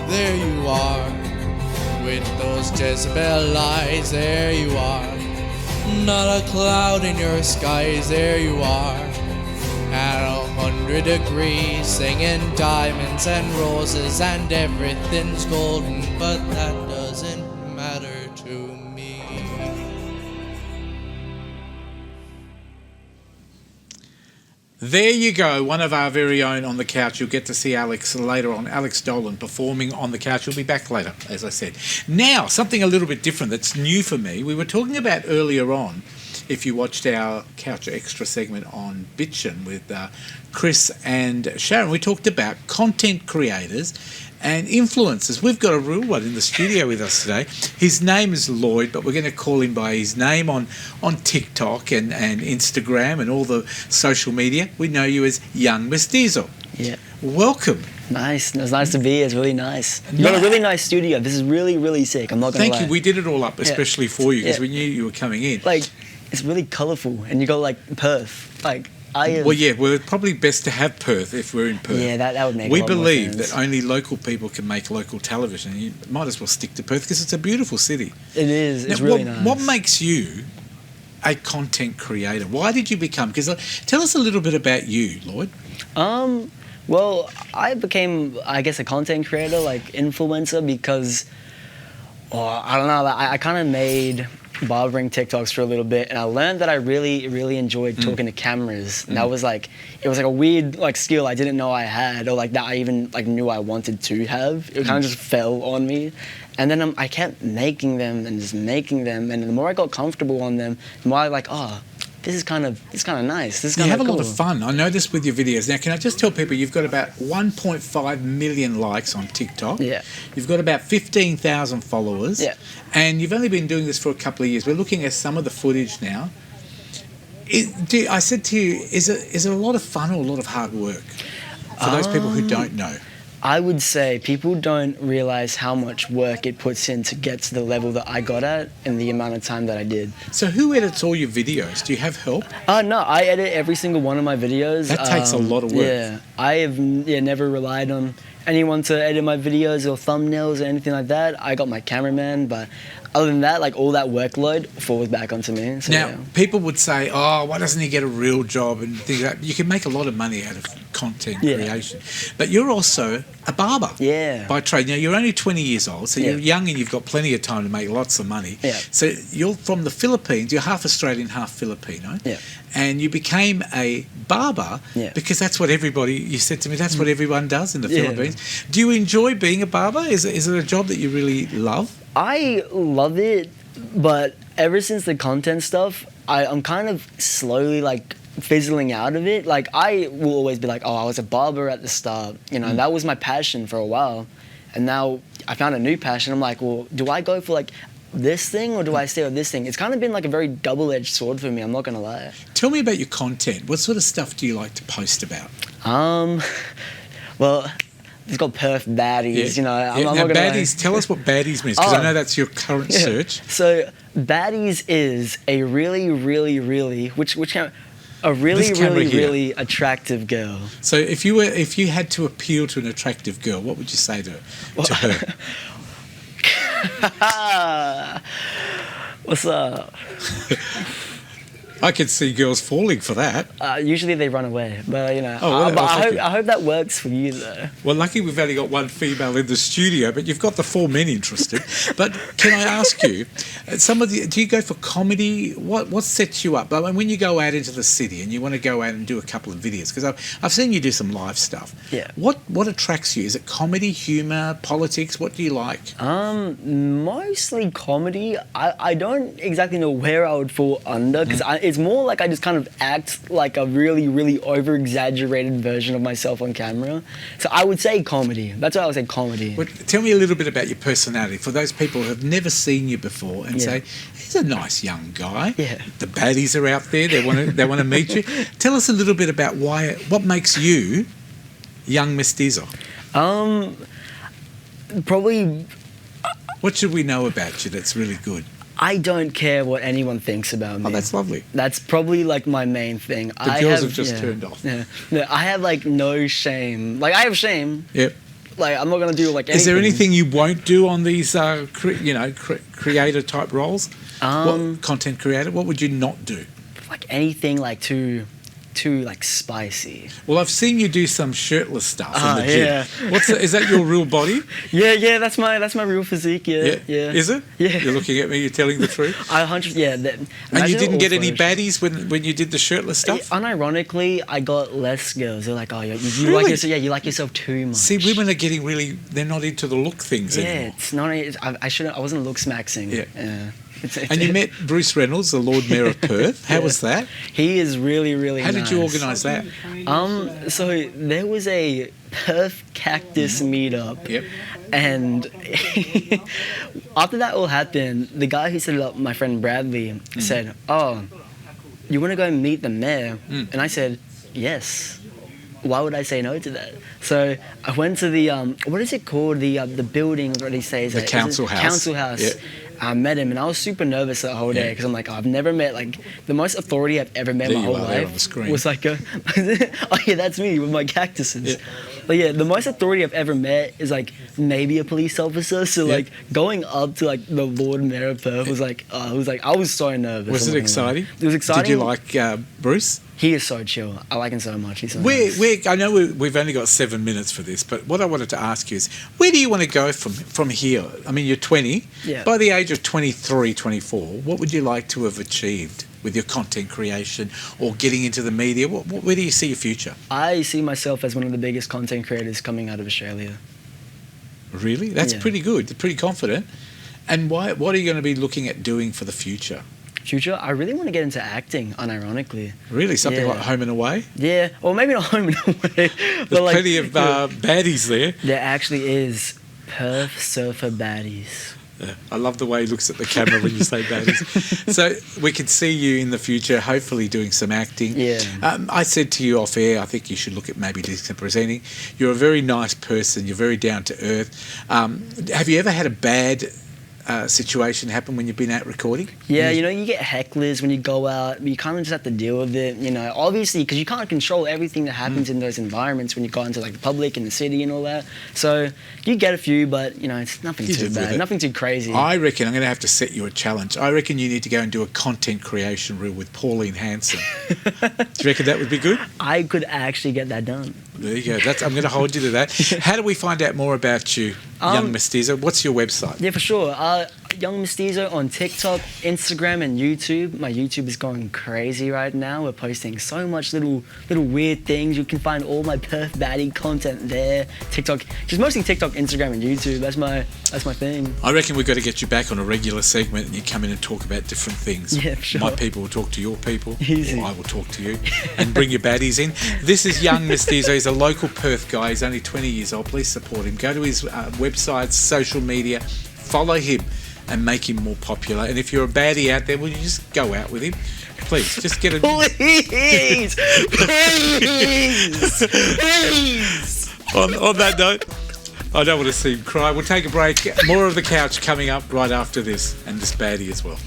there you are, with those Jezebel eyes, there you are. Not a cloud in your skies, there you are. At 100 degrees, singing diamonds and roses and everything's golden, but that doesn't matter to me. There you go, one of our very own on the couch. You'll get to see Alex later on, Alex Dolan, performing on the couch. He'll be back later, as I said. Now, something a little bit different that's new for me. We were talking about earlier on, if you watched our Couch Extra segment on Bitchin' with Chris and Sharon, we talked about content creators and influencers. We've got a real one in the studio with us today. His name is Lloyd, but we're going to call him by his name on TikTok and Instagram and all the social media. We know you as Young Mestizo. Yeah. Welcome. Nice. It's nice to be here. It's really nice. You got a really nice studio. This is really, really sick. I'm not going to lie. Thank you. We did it all up, especially for you, because Yeah. we knew you were coming in. Like, it's really colourful. And you got, like, Perth. Like, Well, yeah, well, it's probably best to have Perth if we're in Perth. Yeah, that would make We a lot more believe sense. that only local people can make local television. You might as well stick to Perth because it's a beautiful city. It is. It's Now, really what, nice. What makes you a content creator? Why did you become? Because tell us a little bit about you, Lloyd. Well, I became, I guess, a content creator, like influencer, because, I don't know, I kind of made barbering TikToks for a little bit, and I learned that I really, really enjoyed talking to cameras. And that was like, it was like a weird like skill I didn't know I had, or like that I even like knew I wanted to have. It kind of just fell on me. And then I kept making them and just making them, and the more I got comfortable on them, the more I like, this is kind of nice. This is You kind have of a cool. lot of fun. I know this with your videos. Now, can I just tell people you've got about 1.5 million likes on TikTok. Yeah. You've got about 15,000 followers. Yeah. And you've only been doing this for a couple of years. We're looking at some of the footage now. I said to you, is it a lot of fun or a lot of hard work for those people who don't know? I would say people don't realize how much work it puts in to get to the level that I got at in the amount of time that I did. So who edits all your videos? Do you have help? No, I edit every single one of my videos. That takes a lot of work. Yeah, I have never relied on anyone to edit my videos or thumbnails or anything like that. I got my cameraman, but other than that, like all that workload falls back onto me. So, Now, yeah. people would say, why doesn't he get a real job and things like that? You can make a lot of money out of content creation. But you're also a barber by trade. Now, you're only 20 years old, so you're young and you've got plenty of time to make lots of money. Yeah. So you're from the Philippines. You're half Australian, half Filipino. Yeah. And you became a barber because that's what you said to me, that's what everyone does in the Philippines. Do you enjoy being a barber? Is it a job that you really love? I love it, but ever since the content stuff, I'm kind of slowly like fizzling out of it. Like I will always be like, I was a barber at the start, and that was my passion for a while. And now I found a new passion. I'm like, well, do I go for like this thing or do I stay with this thing? It's kind of been like a very double-edged sword for me, I'm not gonna lie. Tell me about your content. What sort of stuff do you like to post about? Well, it's got Perth baddies. You know, I'm now, not gonna baddies. Tell us what baddies means, because I Oh. know that's your current search. So baddies is a really, really, really which camera? A really, This camera really, here. really attractive girl. So if you had to appeal to an attractive girl, what would you say to her? What's up? I could see girls falling for that. Usually they run away, but you know. Oh, well, but thank you. I hope that works for you though. Well, lucky we've only got one female in the studio, but you've got the 4 men interested. But can I ask you, do you go for comedy? What sets you up? I mean, when you go out into the city and you want to go out and do a couple of videos, because I've seen you do some live stuff. Yeah. What attracts you? Is it comedy, humour, politics? What do you like? Mostly comedy. I don't exactly know where I would fall under because it's more like I just kind of act like a really, really over-exaggerated version of myself on camera. So I would say comedy. That's why I would say comedy. Well, tell me a little bit about your personality for those people who have never seen you before and say, he's a nice young guy. Yeah. The baddies are out there. They want to meet you. Tell us a little bit about what makes you young Mestizo. Probably What should we know about you that's really good? I don't care what anyone thinks about me. Oh, that's lovely. That's probably like my main thing. The girls have just turned off. Yeah. No, I have like no shame. Like I have shame. Yep. Like I'm not gonna do like anything. Is there anything you won't do on these, creator type roles? What content creator? What would you not do? like anything like too like spicy? Well, I've seen you do some shirtless stuff in the gym. Yeah. Is that your real body? Yeah, that's my real physique. Yeah. Is it? Yeah. You're looking at me. You're telling the truth. And you didn't get any baddies when you did the shirtless stuff? Unironically, I got less girls. They're like, oh, you Really? like yourself. Yeah, you like yourself too much. See, women are getting really. They're not into the look things Yeah, anymore. it's not. I wasn't looks maxing. Yeah. And you met Bruce Reynolds, the Lord Mayor of Perth. How was that? He is really, really How nice. did you organise that? So there was a Perth cactus meetup. Yep. And after that all happened, the guy who set it up, my friend Bradley, said, "Oh, you want to go and meet the mayor?" And I said, "Yes." Why would I say no to that? So I went to the what is it called? The building. What he says? The council house. Council house. Yeah. I met him and I was super nervous that whole day because I'm like, I've never met like the most authority I've ever met in There my you whole are, there life on the screen. was like oh yeah, that's me with my cactuses. Yeah. But yeah, the most authority I've ever met is like maybe a police officer. So Yeah. like going up to like the Lord Mayor of Perth was like I was so nervous. Was I'm it not gonna lie. exciting? It was exciting. Did you like Bruce? He is so chill. I like him so much. He's so nice. I know we've only got 7 minutes for this, but what I wanted to ask you is, where do you want to go from here? I mean, you're 20. Yeah. By the age of 23, 24, what would you like to have achieved with your content creation or getting into the media? Where do you see your future? I see myself as one of the biggest content creators coming out of Australia. Really? That's Yeah. pretty good. Pretty confident. And what are you going to be looking at doing for the future? Future, I really want to get into acting, unironically. Really? Something Yeah. like Home and Away? Yeah, or maybe not Home and Away. There's plenty of baddies there. There actually is Perth surfer baddies. Yeah, I love the way he looks at the camera when you say baddies. So we could see you in the future, hopefully doing some acting. Yeah. I said to you off air, I think you should look at maybe doing some presenting. You're a very nice person. You're very down to earth. Have you ever had a bad situation happen when you've been out recording? Yeah, you know, you get hecklers when you go out, but you kind of just have to deal with it, you know, obviously, because you can't control everything that happens in those environments when you go into like the public and the city and all that. So you get a few, but, you know, it's nothing You too live with bad, it. nothing too crazy. I reckon I'm going to have to set you a challenge. I reckon you need to go and do a content creation reel with Pauline Hanson. Do you reckon that would be good? I could actually get that done. There you go. I'm going to hold you to that. How do we find out more about you, Young Mestizo? What's your website? Yeah, for sure. Young Mestizo on TikTok, Instagram, and YouTube. My YouTube is going crazy right now. We're posting so much little weird things. You can find all my Perth baddie content there. TikTok, just mostly TikTok, Instagram, and YouTube. That's my thing. I reckon we've got to get you back on a regular segment and you come in and talk about different things. Yeah, sure. My people will talk to your people, Easy. or I will talk to you, and bring your baddies in. This is Young Mestizo. He's a local Perth guy. He's only 20 years old. Please support him. Go to his website, social media, follow him, and make him more popular. And if you're a baddie out there, will you just go out with him? Please, just get a... Please! Please! Please! On that note, I don't want to see him cry. We'll take a break. More of The Couch coming up right after this, and this baddie as well.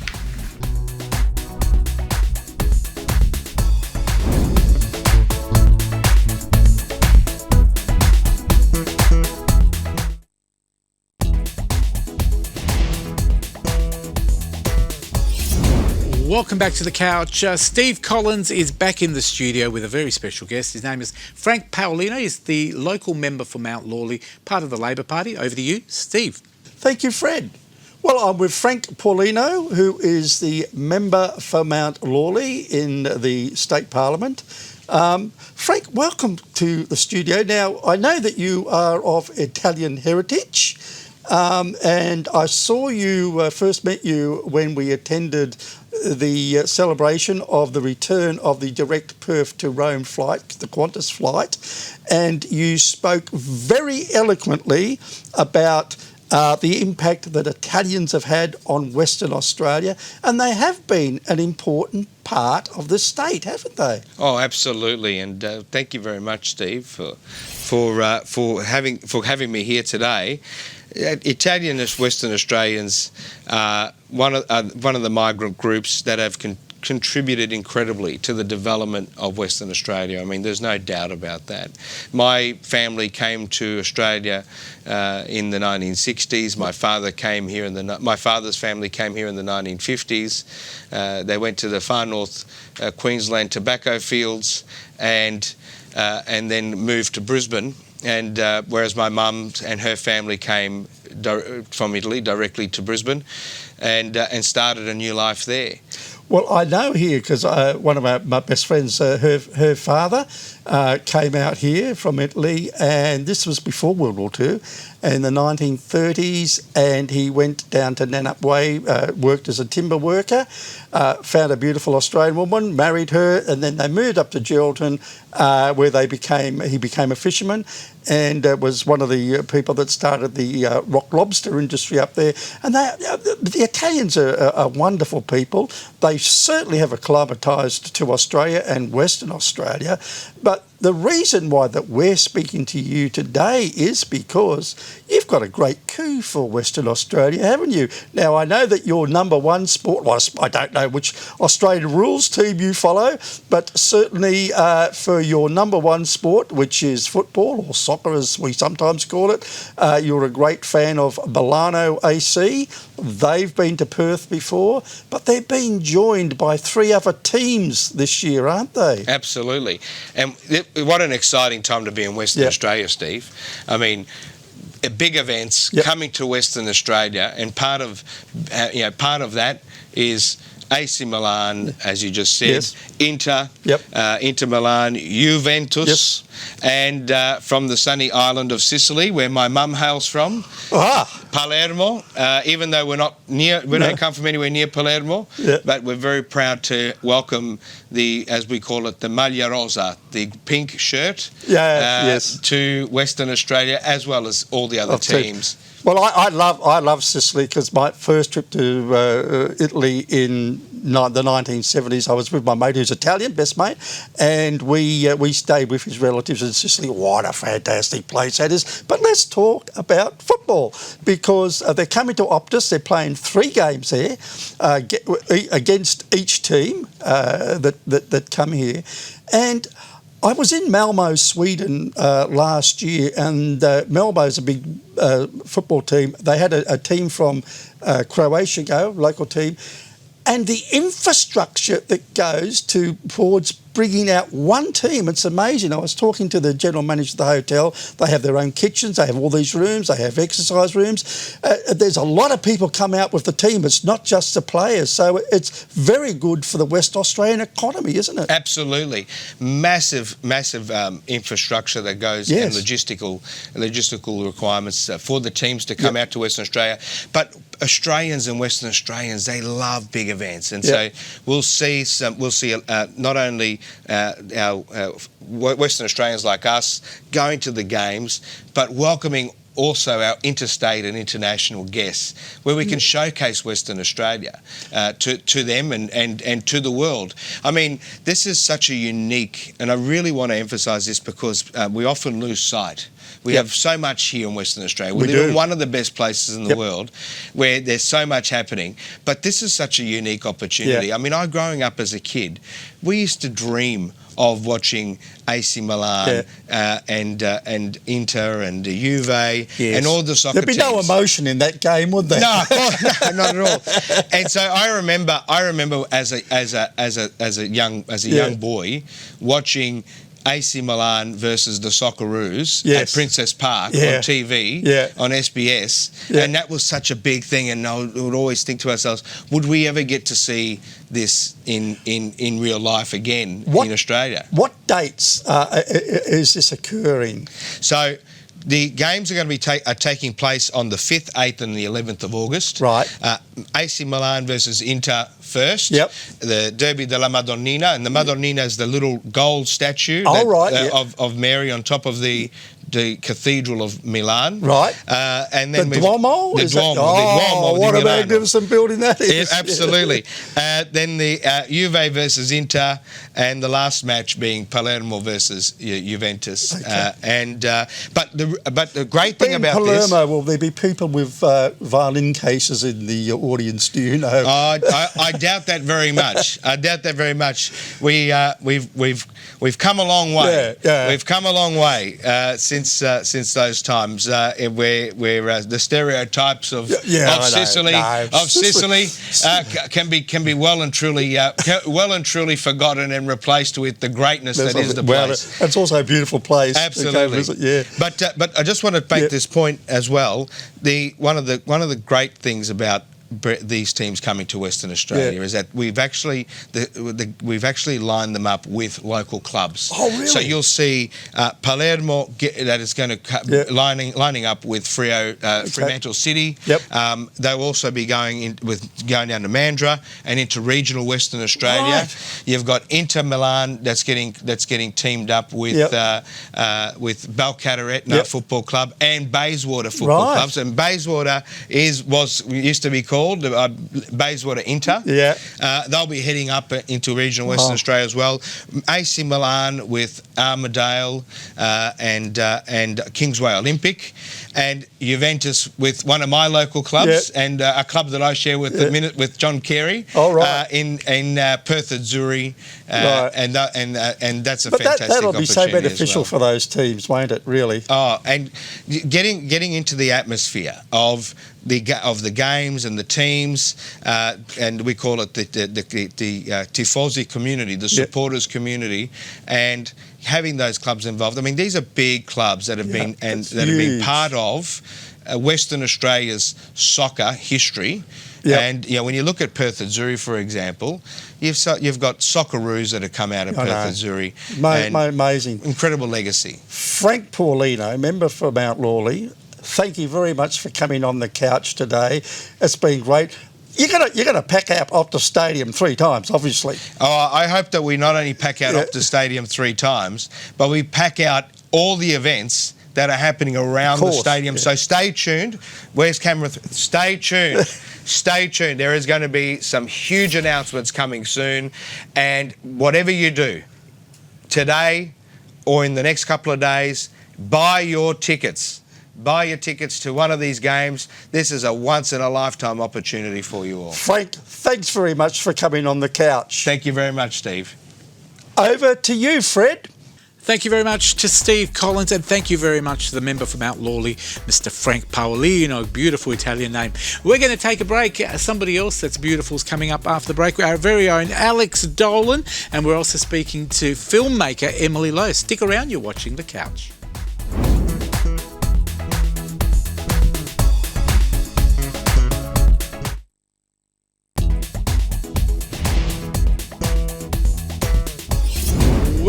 Welcome back to The Couch. Steve Collins is back in the studio with a very special guest. His name is Frank Paolino. He's the local member for Mount Lawley, part of the Labor Party. Over to you, Steve. Thank you, Fred. Well, I'm with Frank Paolino, who is the member for Mount Lawley in the State Parliament. Frank, welcome to the studio. Now, I know that you are of Italian heritage, and I saw you, first met you when we attended the celebration of the return of the direct Perth to Rome flight, the Qantas flight, and you spoke very eloquently about the impact that Italians have had on Western Australia, and they have been an important part of the state, haven't they? Oh, absolutely, and thank you very much, Steve, for having me here today. Italian Western Australians are one of the migrant groups that have contributed incredibly to the development of Western Australia. I mean, there's no doubt about that. My family came to Australia in the 1960s. My father's family came here in the 1950s. They went to the far north Queensland tobacco fields and then moved to Brisbane. And whereas my mum and her family came from Italy directly to Brisbane and started a new life there. Well, I know here because one of my best friends, her father came out here from Italy, and this was before World War II, in the 1930s, and he went down to Nannup Way, worked as a timber worker, found a beautiful Australian woman, married her, and then they moved up to Geraldton, where he became a fisherman, and was one of the people that started the rock lobster industry up there. And the Italians are wonderful people. They certainly have acclimatised to Australia and Western Australia, but the reason why that we're speaking to you today is because you've got a great coup for Western Australia, haven't you? Now, I know that your number one sport, well, I don't know which Australian rules team you follow, but certainly for your number one sport, which is football, or soccer as we sometimes call it, you're a great fan of Milano AC. They've been to Perth before, but they're being joined by 3 other teams this year, aren't they? Absolutely. And what an exciting time to be in Western Australia, Steve. I mean, big events coming to Western Australia, and part of that is AC Milan, as you just said, Inter, Inter Milan, Juventus, and from the sunny island of Sicily, where my mum hails from, Palermo. Even though we don't come from anywhere near Palermo, but we're very proud to welcome as we call it, the Maglia Rosa, the pink shirt, to Western Australia, as well as all the other teams. Well, I love Sicily because my first trip to Italy in the 1970s, I was with my mate who's Italian, best mate, and we stayed with his relatives in Sicily. What a fantastic place that is. But let's talk about football because they're coming to Optus. They're playing 3 games there against each team that come here. And I was in Malmo, Sweden last year, and Malmo's a big football team. They had a team from Croatia local team, and the infrastructure that goes towards bringing out one team, it's amazing. I was talking to the general manager of the hotel. They have their own kitchens, they have all these rooms, they have exercise rooms. There's a lot of people come out with the team. It's not just the players. So it's very good for the West Australian economy, isn't it? Absolutely. Massive infrastructure that goes and logistical requirements for the teams to come out to Western Australia. But Australians and Western Australians, they love big events, and so we'll see not only our Western Australians like us going to the games, but welcoming also our interstate and international guests, where we can showcase Western Australia to them and to the world. I mean, this is such a unique, and I really want to emphasise this because we often lose sight. We have so much here in Western Australia. We live in one of the best places in the world where there's so much happening. But this is such a unique opportunity. I mean, growing up as a kid, we used to dream of watching AC Milan and Inter and Juve and all the soccer There'd be teams. no emotion in that game, would there? No, no, not at all. And so I remember as a young boy watching AC Milan versus the Socceroos at Princess Park on TV on SBS, and that was such a big thing. And we would always think to ourselves, would we ever get to see this in real life again in Australia? What dates is this occurring? So the games are going to be taking place on the 5th, 8th and the 11th of August. Right. AC Milan versus Inter first. Yep. The Derby della Madonnina, and the Madonnina is the little gold statue of Mary on top of the Cathedral of Milan. Right. And then the Duomo? The Duomo. What a magnificent building that is. Yeah, absolutely. Then the Juve versus Inter, and the last match being Palermo versus Juventus. Okay. But the great thing about Palermo, will there be people with violin cases in the audience? Do you know? I doubt that very much. We've come a long way. We've come a long way since those times where the stereotypes of Sicily can be well and truly forgotten and replaced with the greatness that is the place. It's also a beautiful place. Absolutely. But I just want to make this point as well. One of the great things about these teams coming to Western Australia is that we've actually lined them up with local clubs. Oh, really? So you'll see Palermo that is going to lining up with Fremantle City. Yep. They'll also be going down to Mandurah and into regional Western Australia. Right. You've got Inter Milan that's getting teamed up with Balcatta Football Club and Bayswater Football Clubs. And Bayswater used to be called Bayswater Inter. They'll be heading up into regional Western Australia as well. AC Milan with Armadale and Kingsway Olympic, and Juventus with one of my local clubs and a club that I share with John Carey in Perth Azzurri, and that's a fantastic that'll opportunity be so beneficial as well for those teams, won't it? Really. And getting into the atmosphere of the games and the teams, and we call it the Tifosi community, the supporters community, and having those clubs involved. I mean, these are big clubs that have been part of Western Australia's soccer history. And when you look at Perth Azzurri, for example, you've got Socceroos that have come out of Perth Azzurri. Amazing. Incredible legacy. Frank Paulino, member for Mount Lawley, thank you very much for coming on the couch today. It's been great. You're gonna pack out Optus Stadium 3 times, obviously. I hope that we not only pack out Optus Stadium 3 times, but we pack out all the events that are happening around the stadium. So stay tuned. Where's camera? Stay tuned. Stay tuned. There is going to be some huge announcements coming soon. And whatever you do, today or in the next couple of days, buy your tickets. Buy your tickets to one of these games. This is a once-in-a-lifetime opportunity for you all. Frank, thanks very much for coming on the couch. Thank you very much, Steve. Over to you, Fred. Thank you very much to Steve Collins, and thank you very much to the member for Mount Lawley, Mr. Frank Paolino. Beautiful Italian name. We're going to take a break. Somebody else that's beautiful is coming up after the break. Our very own Alex Dolan, and we're also speaking to filmmaker Emily Lowe. Stick around, you're watching The Couch.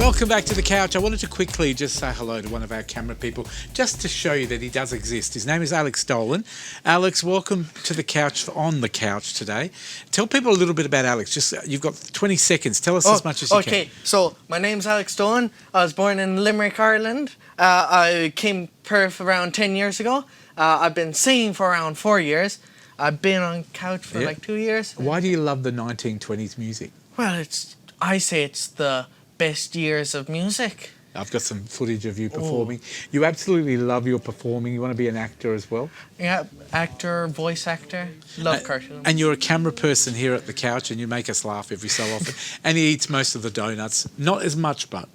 Welcome back to the couch. I wanted to quickly just say hello to one of our camera people, just to show you that he does exist. His name is Alex Dolan. Alex, welcome to the couch, on the couch today. Tell people a little bit about Alex. Just you've got 20 seconds. Tell us as much as you can. Okay, so my name's Alex Dolan. I was born in Limerick, Ireland. I came Perth around 10 years ago. I've been singing for around 4 years. I've been on couch for like 2 years. Why do you love the 1920s music? Well, I say it's the best years of music. I've got some footage of you performing. You absolutely love your performing. You want to be an actor as well? Yeah, actor, voice actor. Love cartoons. And you're a camera person here at the couch, and you make us laugh every so often. And he eats most of the donuts. Not as much, but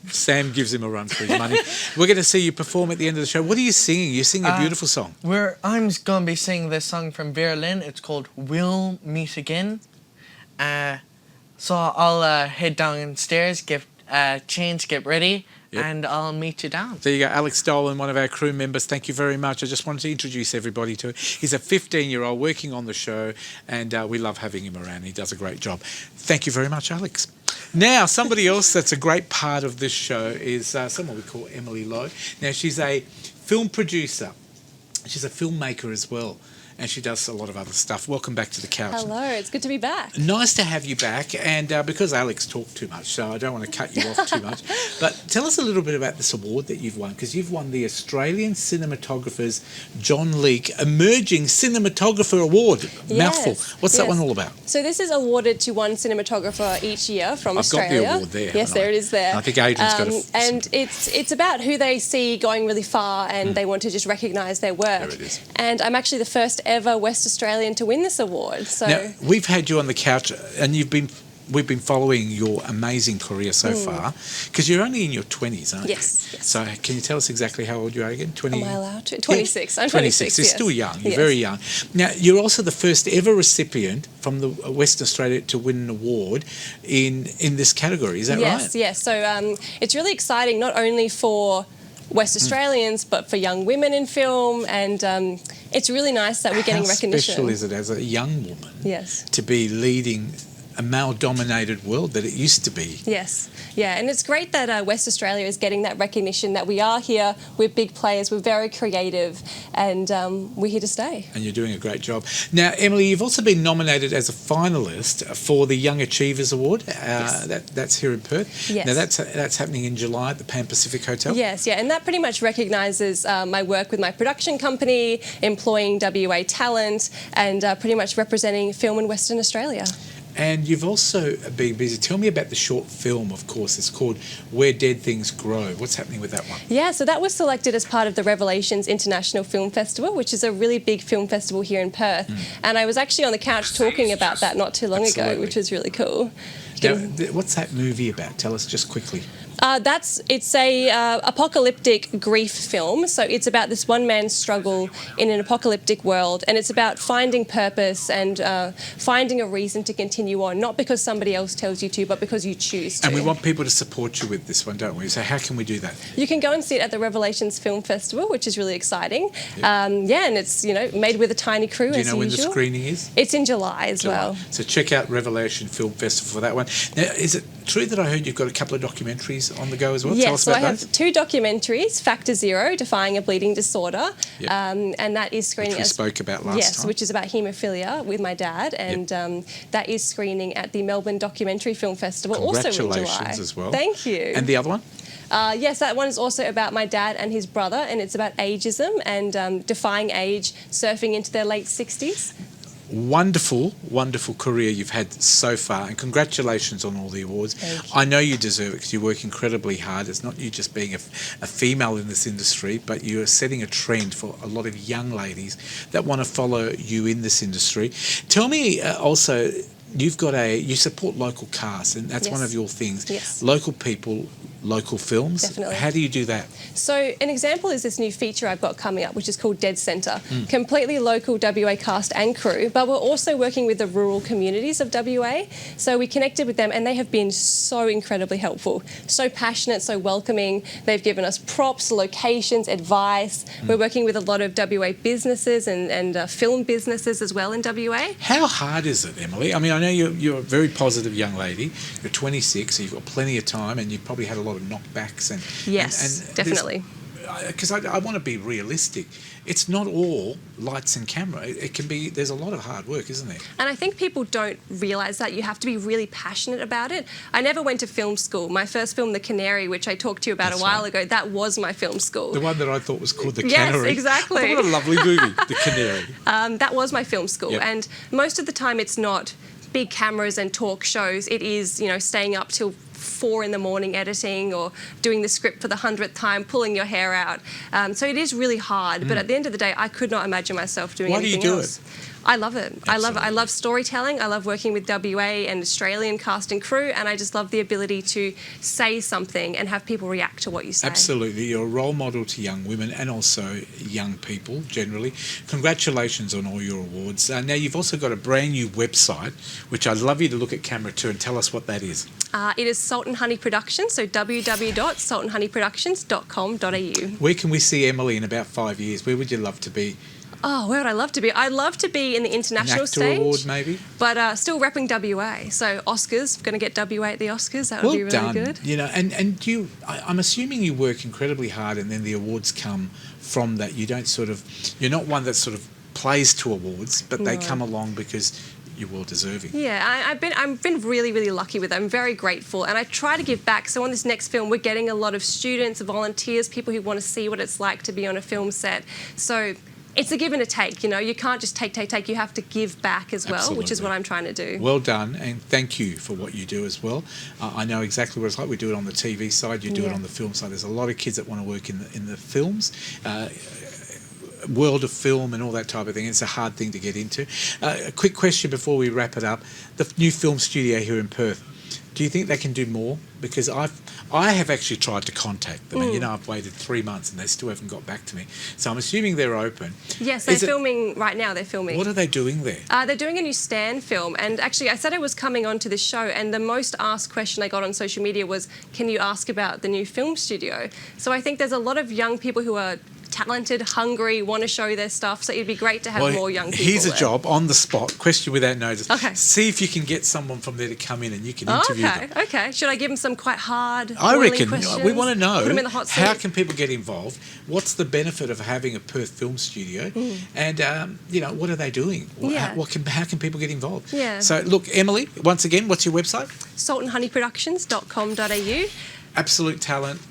Sam gives him a run for his money. We're going to see you perform at the end of the show. What are you singing? You're singing a beautiful song. I'm going to be singing this song from Vera Lynn. It's called We'll Meet Again. So I'll head downstairs, change, get ready, and I'll meet you down. There you go, Alex Dolan, one of our crew members. Thank you very much. I just wanted to introduce everybody to him. He's a 15-year-old working on the show, and we love having him around. He does a great job. Thank you very much, Alex. Now, somebody else that's a great part of this show is someone we call Emily Lowe. Now, she's a film producer. She's a filmmaker as well. And she does a lot of other stuff. Welcome back to the couch. Hello, it's good to be back. Nice to have you back. And because Alex talked too much, so I don't want to cut you off too much. But tell us a little bit about this award that you've won, because you've won the Australian Cinematographer's John Leake Emerging Cinematographer Award. Yes, Mouthful. What's that one all about? So this is awarded to one cinematographer each year from Australia. I've got the award there. Yes, there it is there. I think Adrian's got it. And it's about who they see going really far, and they want to just recognise their work. There it is. And I'm actually the first ever West Australian to win this award. So now, we've had you on the couch, and we've been following your amazing career so far, because you're only in your 20s, aren't you? Yes. So can you tell us exactly how old you are again? 20? Am I allowed to? 26. I'm 26. You're yes. still young. You're Yes. very young. Now, you're also the first ever recipient from the Western Australia to win an award in this category. Is that right? Yes. So it's really exciting, not only for West Australians, but for young women in film, and it's really nice that we're getting recognition. How special is it as a young woman Yes. to be leading a male-dominated world that it used to be? Yes, yeah, and it's great that West Australia is getting that recognition that we are here, we're big players, we're very creative, and we're here to stay. And you're doing a great job. Now, Emily, you've also been nominated as a finalist for the Young Achievers Award. Yes. That's here in Perth. Yes. Now, that's happening in July at the Pan Pacific Hotel. Yes, yeah, and that pretty much recognises my work with my production company, employing WA talent, and pretty much representing film in Western Australia. And you've also been busy. Tell me about the short film, of course. It's called Where Dead Things Grow. What's happening with that one? Yeah, so that was selected as part of the Revelations International Film Festival, which is a really big film festival here in Perth. And I was actually on the couch talking about that not too long ago, which was really cool. Now, what's that movie about? Tell us just quickly. It's a apocalyptic grief film. So it's about this one man's struggle in an apocalyptic world, and it's about finding purpose and finding a reason to continue on, not because somebody else tells you to, but because you choose to. And we want people to support you with this one, don't we? So how can we do that? You can go and see it at the Revelations Film Festival, which is really exciting. And it's made with a tiny crew. Do you know when the screening is? It's in July as well. So check out Revelation Film Festival for that one. Now, is it true that I heard you've got a couple of documentaries on the go as well? Yes, Tell us so about I those. have 2 documentaries, Factor Zero, Defying a Bleeding Disorder, Yep. And that is screening Which we spoke about last yes, time. which is about haemophilia with my dad, and that is screening at the Melbourne Documentary Film Festival, also in July. Congratulations as well. Thank you. And the other one? Yes, that one is also about my dad and his brother, and it's about ageism and defying age, surfing into their late 60s. Wonderful, wonderful career you've had so far, and congratulations on all the awards. I know you deserve it because you work incredibly hard. It's not you just being a female in this industry, but you're setting a trend for a lot of young ladies that want to follow you in this industry. Tell me also, you support local casts, and that's one of your things. Yes. Local people local films. Definitely. How do you do that? So an example is this new feature I've got coming up, which is called Dead Centre. Completely local WA cast and crew, but we're also working with the rural communities of WA. So we connected with them and they have been so incredibly helpful, so passionate, so welcoming. They've given us props, locations, advice. We're working with a lot of WA businesses and film businesses as well in WA. How hard is it, Emily? I mean, I know you're a very positive young lady. You're 26, so you've got plenty of time, and you've probably had a lot of knockbacks. Yes, definitely. Because I want to be realistic. It's not all lights and camera. It can be. There's a lot of hard work, isn't there? And I think people don't realise that you have to be really passionate about it. I never went to film school. My first film, The Canary, which I talked to you about a while ago, that was my film school. The one that I thought was called The Yes, Canary. exactly. What a lovely movie, The Canary. That was my film school. Yep. And most of the time it's not big cameras and talk shows. It is, staying up till 4 a.m. editing or doing the script for the 100th time, pulling your hair out. So it is really hard. But at the end of the day, I could not imagine myself doing anything else. Why do you do it? I love it. I love storytelling. I love working with WA and Australian cast and crew, and I just love the ability to say something and have people react to what you say. Absolutely. You're a role model to young women and also young people generally. Congratulations on all your awards. Now, you've also got a brand new website, which I'd love you to look at camera too and tell us what that is. It is Salt and Honey Productions, so www.saltandhoneyproductions.com.au. Where can we see Emily in about 5 years? Where would you love to be? Oh, where would I love to be? I'd love to be in the international An actor stage. award, maybe? But still repping WA. So Oscars, going to get WA at the Oscars. That would be really done. good. And I'm assuming you work incredibly hard and then the awards come from that. You're not one that sort of plays to awards, but they come along because you're well deserving. Yeah, I've been really, really lucky with it. I'm very grateful, and I try to give back. So on this next film, we're getting a lot of students, volunteers, people who want to see what it's like to be on a film set. So it's a give and a take, You can't just take. You have to give back as well, Absolutely. which is what I'm trying to do. Well done, and thank you for what you do as well. I know exactly what it's like. We do it on the TV side, you do it on the film side. There's a lot of kids that want to work in the films. World of film and all that type of thing. It's a hard thing to get into. A quick question before we wrap it up. The new film studio here in Perth, do you think they can do more? Because I have actually tried to contact them and I've waited 3 months and they still haven't got back to me. So I'm assuming they're open. Yes, they're filming right now. They're filming. What are they doing there? They're doing a new Stan film, and actually I said I was coming on to this show, and the most asked question I got on social media was, can you ask about the new film studio? So I think there's a lot of young people who are talented, hungry, want to show their stuff, so it'd be great to have more young people. Here's a there. job on the spot, question without notice. Okay. See if you can get someone from there to come in and you can interview them. Okay. Should I give them some quite hard, I oily reckon questions? we want to know Put them in the hot seat. how can people get involved? What's the benefit of having a Perth film studio? And what are they doing? Yeah. How can people get involved? Yeah. So look, Emily, once again, what's your website? saltandhoneyproductions.com.au. Absolute talent,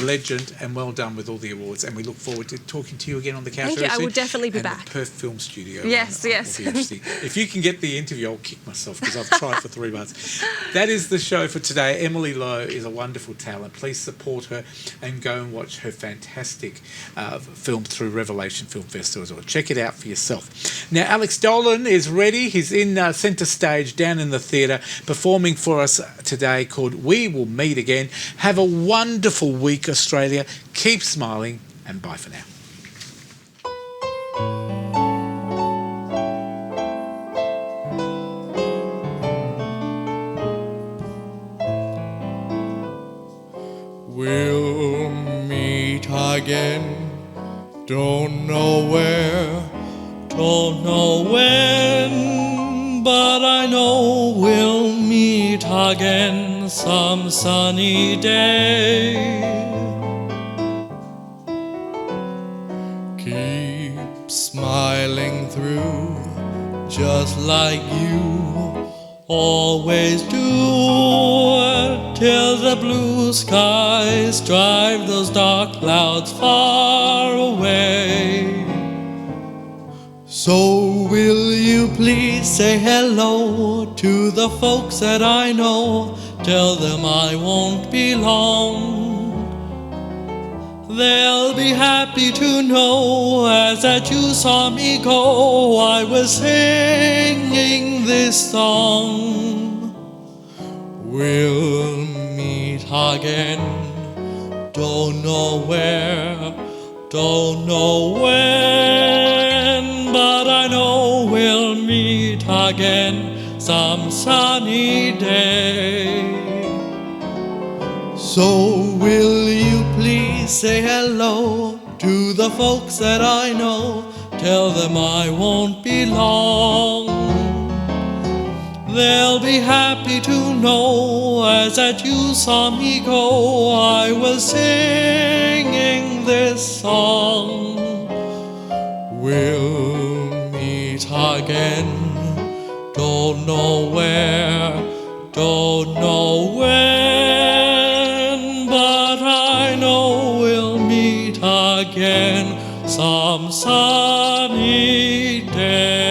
legend, and well done with all the awards. And we look forward to talking to you again on the couch. Thank you. very I will soon. definitely be And back. The Perth Film Studio. Yes, will yes. be interesting. If you can get the interview, I'll kick myself because I've tried for 3 months. That is the show for today. Emily Lowe is a wonderful talent. Please support her and go and watch her fantastic film through Revelation Film Festival as well. Check it out for yourself. Now, Alex Dolan is ready. He's in centre stage down in the theatre performing for us today called We Will Meet Again. Have a wonderful week, Australia. Keep smiling, and bye for now. We'll meet again. Don't know where, don't know when, but I know we'll meet again some sunny day. Keep smiling through, just like you always do, till the blue skies drive those dark clouds far away. So will you please say hello to the folks that I know, tell them I won't be long. They'll be happy to know, as that you saw me go, I was singing this song. We'll meet again Don't know where, don't know when, but I know we'll meet again some sunny day. So will you please say hello to the folks that I know? Tell them I won't be long. They'll be happy to know as that you saw me go, I was singing this song. We'll meet again, don't know where, don't know when, but I know we'll meet again some sunny day.